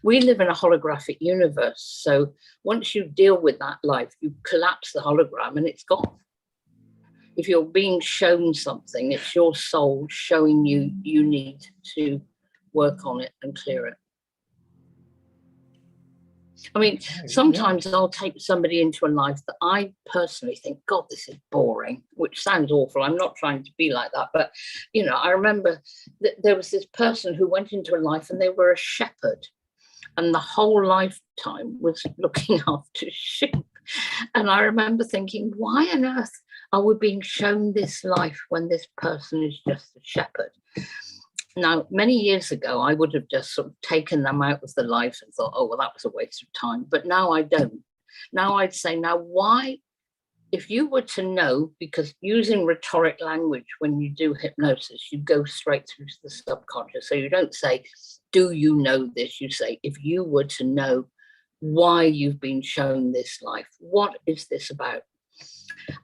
We live in a holographic universe. So once you deal with that life, you collapse the hologram and it's gone. If you're being shown something, it's your soul showing you you need to work on it and clear it. I mean, sometimes I'll take somebody into a life that I personally think, God, this is boring, which sounds awful. I'm not trying to be like that. But, I remember that there was this person who went into a life and they were a shepherd. And the whole lifetime was looking after sheep. And I remember thinking, why on earth are we being shown this life when this person is just a shepherd? Now, many years ago, I would have just sort of taken them out of the life and thought, oh, well, that was a waste of time. But now I don't. Now I'd say, why, if you were to know, because using rhetoric language when you do hypnosis, you go straight through to the subconscious. So you don't say, do you know this? You say, if you were to know why you've been shown this life, what is this about?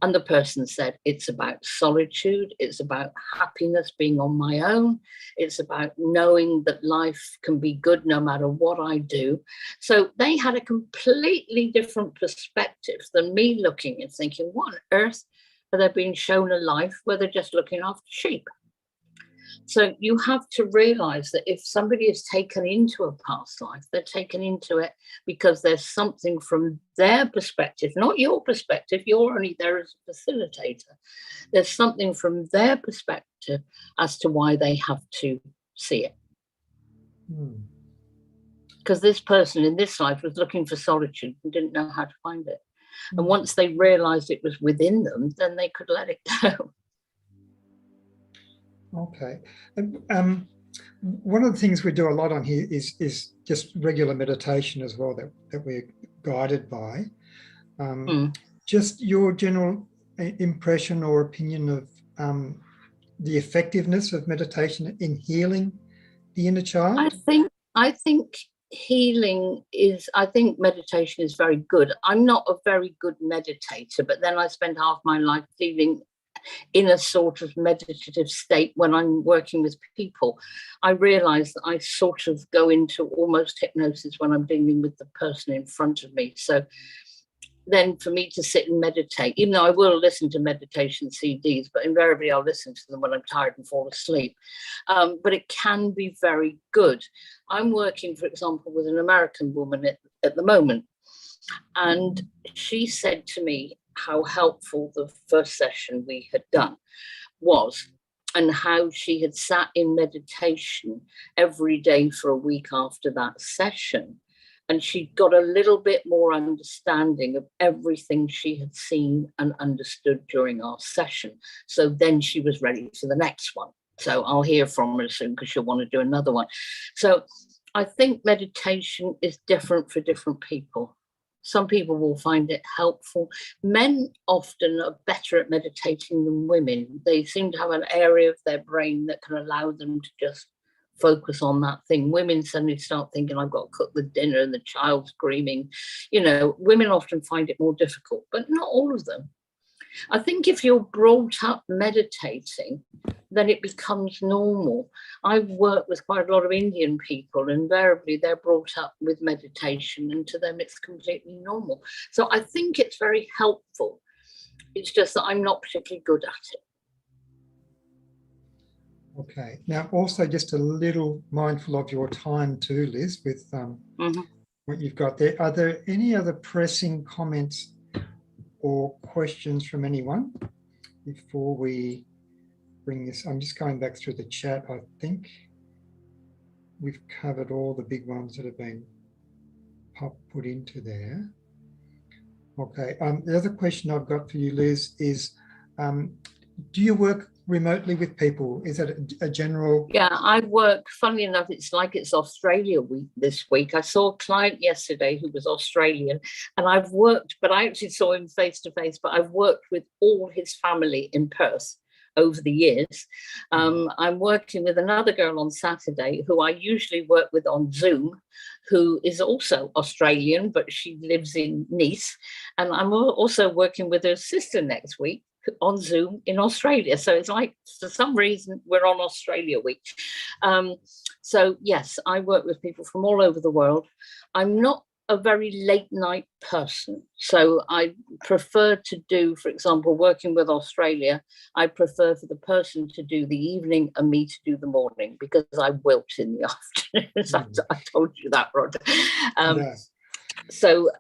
And the person said, it's about solitude. It's about happiness, being on my own. It's about knowing that life can be good no matter what I do. So they had a completely different perspective than me looking and thinking, what on earth are they being shown a life where they're just looking after sheep? So you have to realize that if somebody is taken into a past life, they're taken into it because there's something from their perspective, not your perspective. You're only there as a facilitator. There's something from their perspective as to why they have to see it. Because this person in this life was looking for solitude and didn't know how to find it. And once they realized it was within them, then they could let it go. Okay. One of the things we do a lot on here is just regular meditation as well that we're guided by. Just your general impression or opinion of the effectiveness of meditation in healing the inner child? I think healing is, I think meditation is very good. I'm not a very good meditator, but then I spent half my life feeling in a sort of meditative state when I'm working with people. I realize that I sort of go into almost hypnosis when I'm dealing with the person in front of me. So then for me to sit and meditate, even though I will listen to meditation CDs, but invariably I'll listen to them when I'm tired and fall asleep. But it can be very good. I'm working, for example, with an American woman at the moment. And she said to me how helpful the first session we had done was, and how she had sat in meditation every day for a week after that session. And she got a little bit more understanding of everything she had seen and understood during our session. So then she was ready for the next one. So I'll hear from her soon because she'll want to do another one. So I think meditation is different for different people. Some people will find it helpful. Men often are better at meditating than women. They seem to have an area of their brain that can allow them to just focus on that thing. Women suddenly start thinking, I've got to cook the dinner and the child's screaming. Women often find it more difficult, but not all of them. I think if you're brought up meditating, then it becomes normal. I've worked with quite a lot of Indian people, and invariably they're brought up with meditation, and to them it's completely normal. So I think it's very helpful. It's just that I'm not particularly good at it. Okay. Now, also just a little mindful of your time too, Liz, with what you've got there. Are there any other pressing comments or questions from anyone before we bring this? I'm just going back through the chat. I think we've covered all the big ones that have been put into there. Okay. The other question I've got for you, Liz, is do you work remotely with people? Is that a general? Yeah, I work, funnily enough, it's like it's Australia week this week. I saw a client yesterday who was Australian, and I've worked, but I actually saw him face to face, but I've worked with all his family in Perth over the years. I'm working with another girl on Saturday who I usually work with on Zoom, who is also Australian, but she lives in Nice. And I'm also working with her sister next week on Zoom in Australia. So it's like, for some reason, we're on Australia week. So yes, I work with people from all over the world. I'm not a very late night person. So I prefer to do, for example, working with Australia, I prefer for the person to do the evening and me to do the morning, because I wilt in the afternoon. I told you that, Roger. So,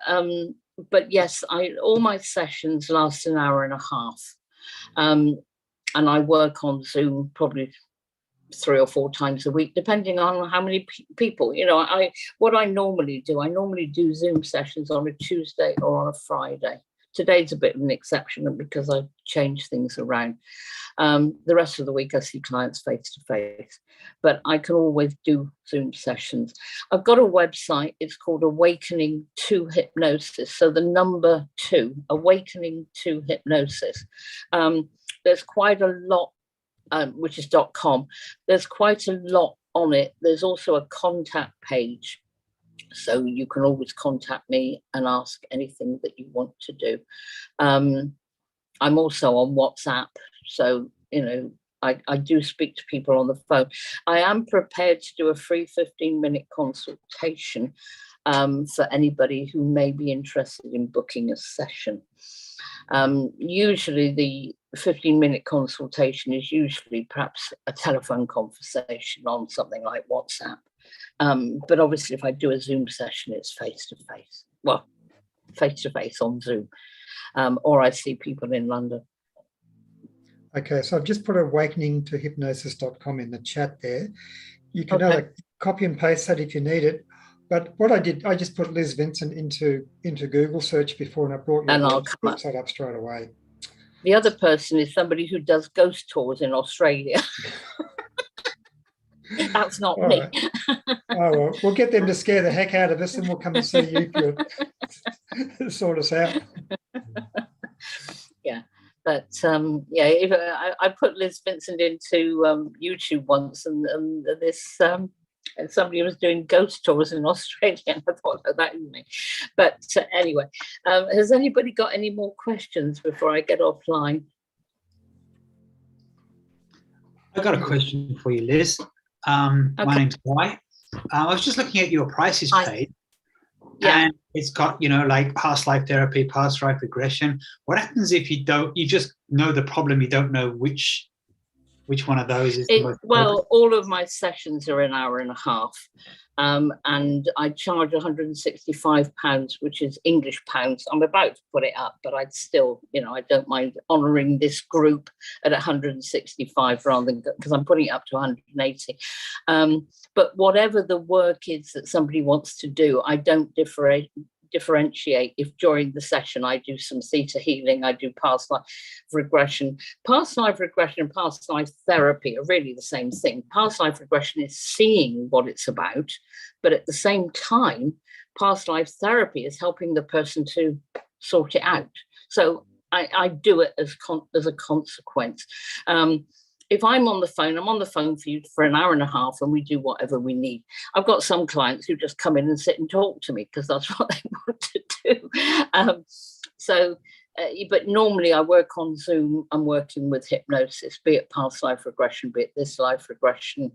but yes, all my sessions last an hour and a half. And I work on Zoom probably 3 or 4 times a week, depending on how many people. You know, what I normally do Zoom sessions on a Tuesday or on a Friday. Today's a bit of an exception because I changed things around. The rest of the week I see clients face to face, but I can always do Zoom sessions. I've got a website. It's called Awakening to Hypnosis. So the number 2, Awakening to Hypnosis. There's quite a lot, which is .com. There's quite a lot on it. There's also a contact page. So you can always contact me and ask anything that you want to do. I'm also on WhatsApp. So, you know, I do speak to people on the phone. I am prepared to do a free 15-minute consultation for anybody who may be interested in booking a session. Usually the 15-minute consultation is usually perhaps a telephone conversation on something like WhatsApp. But obviously if I do a Zoom session, it's face-to-face. Well, face-to-face on Zoom, or I see people in London. Okay, so I've just put awakeningtohypnosis.com in the chat there. You can either copy and paste that if you need it. But what I did, I just put Liz Vincent into Google search before, and I brought your website up straight away. The other person is somebody who does ghost tours in Australia. That's not me. Right. Oh, well, we'll get them to scare the heck out of us, and we'll come and see you to sort us out. Yeah. But yeah, I put Liz Vincent into YouTube once, and this somebody was doing ghost tours in Australia, and I thought, oh, that is me. But anyway, has anybody got any more questions before I get offline? I've got a question for you, Liz. My name's Guy. I was just looking at your prices page. Yeah. And it's got, you know, like past life therapy, past life regression. What happens if you just know the problem, you don't know which one of those is the most well, all of my sessions are an hour and a half. And I charge £165, which is English pounds. I'm about to put it up, but I'd still, you know, I don't mind honouring this group at 165 rather than, because I'm putting it up to 180. But whatever the work is that somebody wants to do, I don't differentiate if during the session I do some theta healing, I do past life regression. Past life regression and past life therapy are really the same thing. Past life regression is seeing what it's about, but at the same time, past life therapy is helping the person to sort it out. So I do it as a consequence. If I'm on the phone for you for an hour and a half, and we do whatever we need. I've got some clients who just come in and sit and talk to me because that's what they want to do. But normally I work on Zoom. I'm working with hypnosis, be it past life regression, be it this life regression.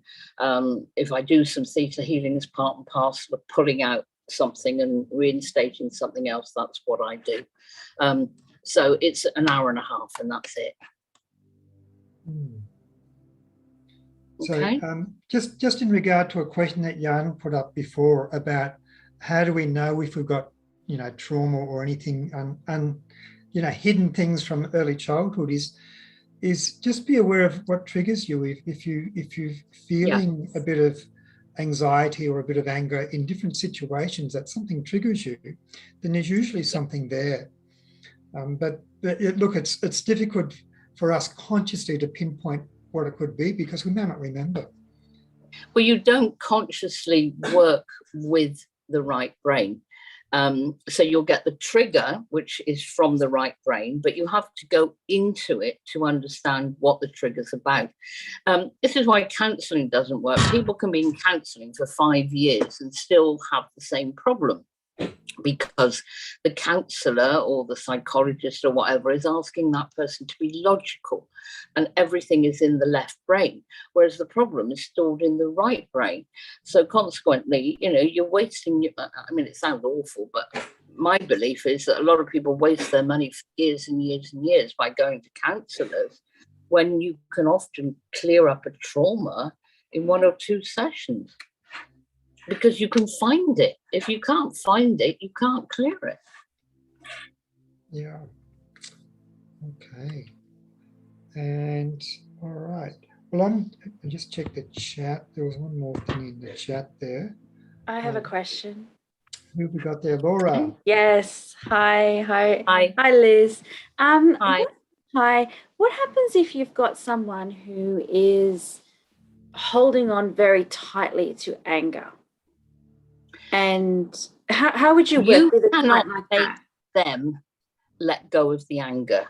If I do some theta healing as part and parcel of pulling out something and reinstating something else, that's what I do. So it's an hour and a half, and that's it. Okay. So just in regard to a question that Jan put up before about how do we know if we've got, trauma or anything hidden things from early childhood is just be aware of what triggers you. If you're feeling a bit of anxiety or a bit of anger in different situations, that something triggers you, then there's usually something there. But look, it's difficult for us consciously to pinpoint what it could be because we may not remember. Well, you don't consciously work with the right brain. So you'll get the trigger, which is from the right brain, but you have to go into it to understand what the trigger's about. This is why counselling doesn't work. People can be in counselling for 5 years and still have the same problem, because the counsellor or the psychologist or whatever is asking that person to be logical, and everything is in the left brain, whereas the problem is stored in the right brain. So consequently, you're wasting, it sounds awful, but my belief is that a lot of people waste their money for years and years and years by going to counsellors, when you can often clear up a trauma in 1 or 2 sessions. Because you can find it. If you can't find it, you can't clear it. Yeah. Okay. And all right. Well, I just checked the chat. There was one more thing in the chat there. I have a question. Who have we got there? Laura. Yes. Hi, Liz. Hi. Hi. What happens if you've got someone who is holding on very tightly to anger? And how would you work with a client like that? Them let go of the anger.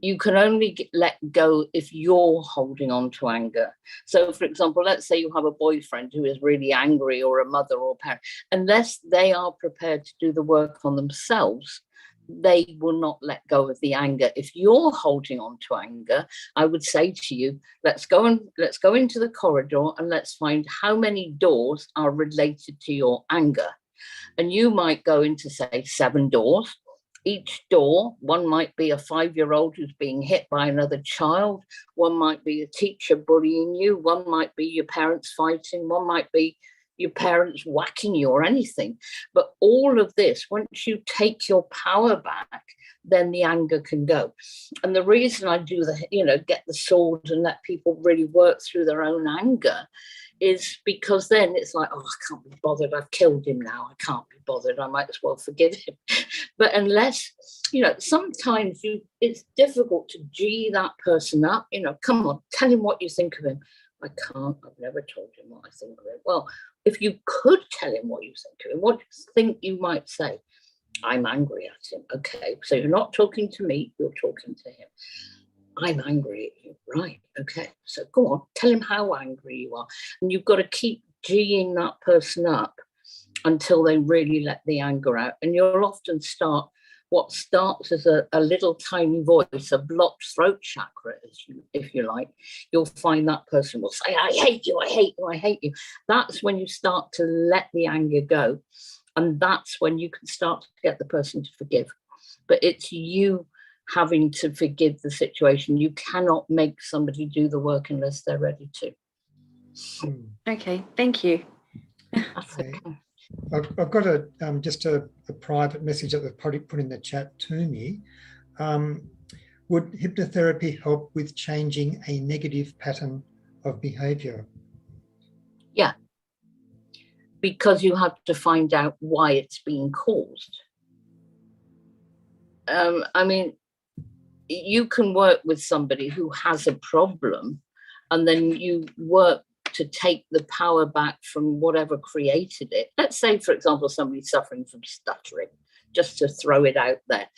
You can only let go if you're holding on to anger. So, for example, let's say you have a boyfriend who is really angry, or a mother or a parent. Unless they are prepared to do the work on themselves, they will not let go of the anger. If you're holding on to anger, I would say to you, let's go into the corridor and let's find how many doors are related to your anger. And you might go into, say, 7 doors. Each door, one might be a 5-year-old who's being hit by another child. One might be a teacher bullying you. One might be your parents fighting. One might be your parents whacking you or anything. But all of this, once you take your power back, then the anger can go. And the reason I do get the sword and let people really work through their own anger is because then it's like, oh, I can't be bothered. I've killed him now. I can't be bothered. I might as well forgive him. But unless, sometimes it's difficult to G that person up. Come on, tell him what you think of him. I can't. I've never told him what I think of him. Well, if you could tell him what you think of him, what do you think you might say? I'm angry at him. Okay, so you're not talking to me, you're talking to him. I'm angry at you. Right, okay. So go on, tell him how angry you are. And you've got to keep G'ing that person up until they really let the anger out. And you'll often start what starts as a little tiny voice, a blocked throat chakra, if you like. You'll find that person will say, I hate you, I hate you, I hate you. That's when you start to let the anger go. And that's when you can start to get the person to forgive. But it's you having to forgive the situation. You cannot make somebody do the work unless they're ready to. Okay, thank you. Okay. I've got just a private message that they've probably put in the chat to me. Would hypnotherapy help with changing a negative pattern of behavior? Yeah, because you have to find out why it's being caused. You can work with somebody who has a problem, and then you work to take the power back from whatever created it. Let's say, for example, somebody's suffering from stuttering, just to throw it out there.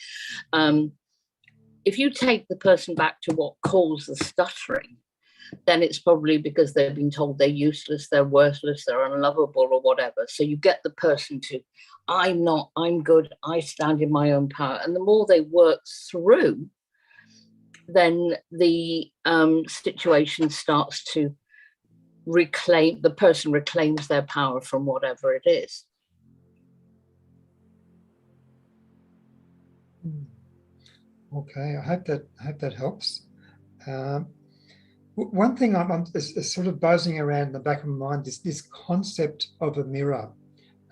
If you take the person back to what caused the stuttering, then it's probably because they've been told they're useless, they're worthless, they're unlovable or whatever. So you get the person to, I'm good, I stand in my own power. And the more they work through, then the situation starts to the person reclaims their power from whatever it is. Okay, I hope that helps. one thing is sort of buzzing around in the back of my mind is this concept of a mirror.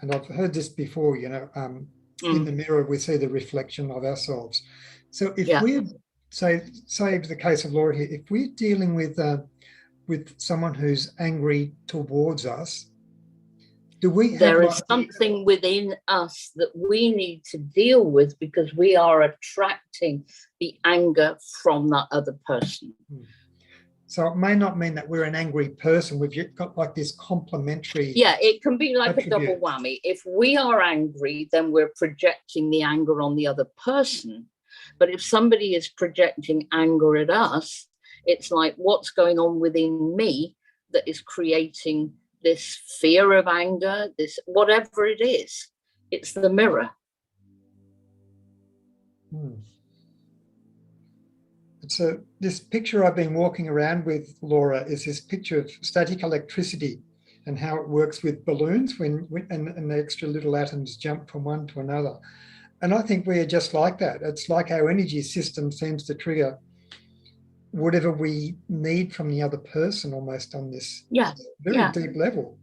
And I've heard this before, in the mirror, we see the reflection of ourselves. So if we're, say the case of Laura here, if we're dealing with someone who's angry towards us, do we have there is something within us that we need to deal with because we are attracting the anger from that other person. So it may not mean that we're an angry person. We've got like this complementary. Yeah, it can be like attribute. a double whammy. If we are angry, then we're projecting the anger on the other person. But if somebody is projecting anger at us, it's like what's going on within me that is creating this fear of anger, this whatever it is. It's the mirror. This picture I've been walking around with, Laura, is this picture of static electricity and how it works with balloons and the extra little atoms jump from one to another. And I think we are just like that. It's like our energy system seems to trigger whatever we need from the other person almost on this very deep level.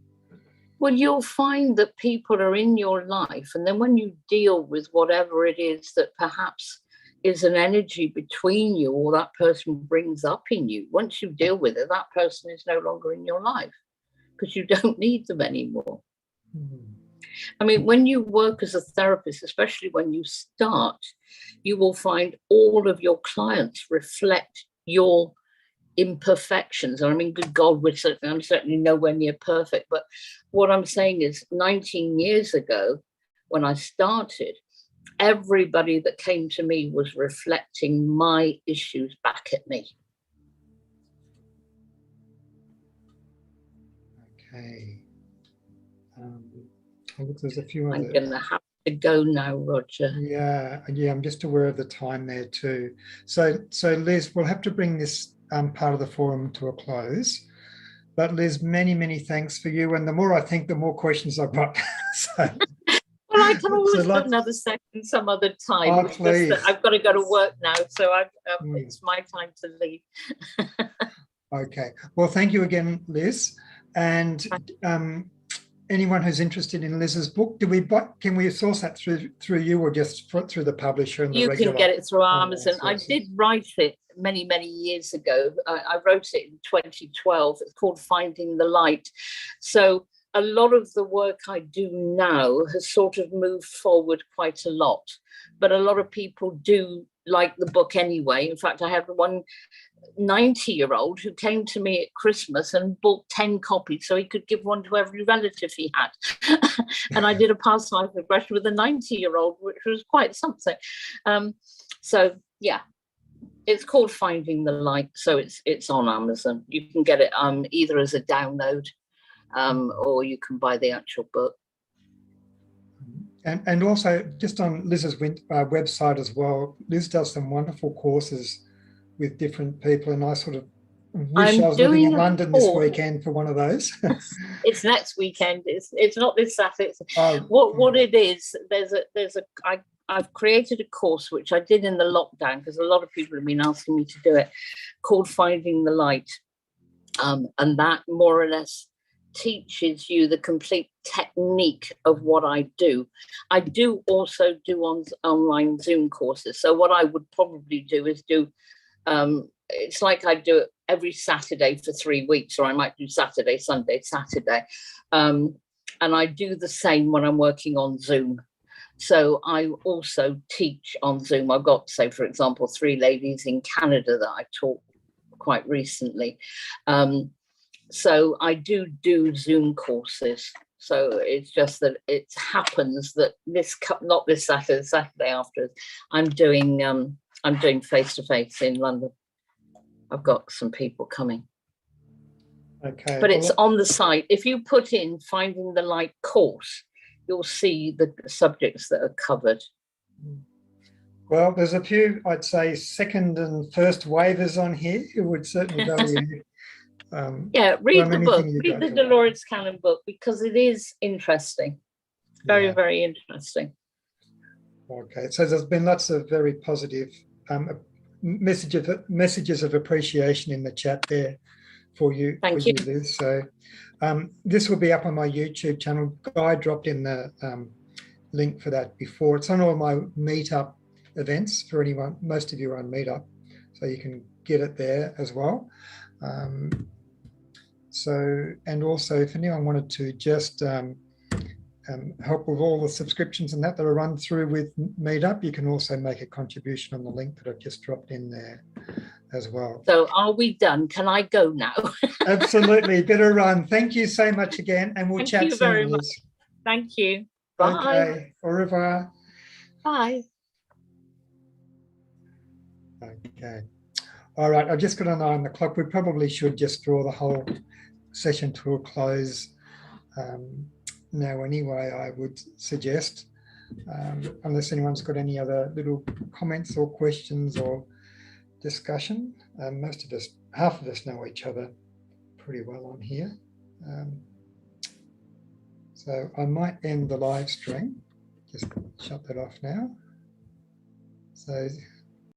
Well, you'll find that people are in your life, and then when you deal with whatever it is that perhaps is an energy between you or that person brings up in you, once you deal with it, that person is no longer in your life because you don't need them anymore. I mean, when you work as a therapist, especially when you start, you will find all of your clients reflect your imperfections. I mean, good God, I'm certainly nowhere near perfect. But what I'm saying is 19 years ago, when I started, everybody that came to me was reflecting my issues back at me. Okay. There's a few other. I'm going to have to go now, Roger. Yeah, I'm just aware of the time there too. So Liz, we'll have to bring this part of the forum to a close. But Liz, many, many thanks for you. And the more I think, the more questions I've got. Well, I can always do another session some other time. Oh, please. I've got to go to work now, so it's my time to leave. Okay. Well, thank you again, Liz. And anyone who's interested in Liz's book, can we source that through you or just through the publisher? And you can get it through Amazon. I did write it many, many years ago. I wrote it in 2012. It's called Finding the Light. So a lot of the work I do now has sort of moved forward quite a lot, but a lot of people do like the book anyway. In fact, I had one 90-year-old who came to me at Christmas and bought 10 copies so he could give one to every relative he had. And I did a past life regression with a 90-year-old, which was quite something. So yeah, it's called Finding the Light. So it's on Amazon. You can get it either as a download or you can buy the actual book. And also just on Liz's website as well, Liz does some wonderful courses with different people, and I sort of wish I was living in London this weekend for one of those. It's next weekend. It's not this Saturday. What it is, I've created a course which I did in the lockdown because a lot of people have been asking me to do it, called Finding the Light, and that more or less teaches you the complete technique of what I do. I do also do online Zoom courses. So what I would probably do is it's like I do it every Saturday for 3 weeks, or I might do Saturday, Sunday, Saturday. And I do the same when I'm working on Zoom. So I also teach on Zoom. I've got, say, for example, 3 ladies in Canada that I taught quite recently. So I do Zoom courses. So it's just that it happens that not this Saturday, the Saturday after, I'm doing face-to-face in London. I've got some people coming. Okay. But it's on the site. If you put in Finding the Light course, you'll see the subjects that are covered. Well, there's a few, I'd say, second and first waivers on here who would certainly value. Read the book. Read the Dolores Cannon book because it is interesting. Very, very interesting. Okay, so there's been lots of very positive messages of appreciation in the chat there for you. Thank you. Liz. So this will be up on my YouTube channel. Guy dropped in the link for that before. It's on all my meetup events for anyone. Most of you are on Meetup, so you can get it there as well. And also if anyone wanted to just help with all the subscriptions and that are run through with Meetup, you can also make a contribution on the link that I've just dropped in there as well. So are we done? Can I go now? Absolutely, better run. Thank you so much again, and we'll chat soon. Thank you very much. Thank you. Bye. Okay, au revoir. Bye. Okay. All right, I've just got an eye on the clock. We probably should just draw the whole session to a close now anyway, I would suggest, unless anyone's got any other little comments or questions or discussion. Most of us, half of us know each other pretty well on here. So I might end the live stream. Just shut that off now. So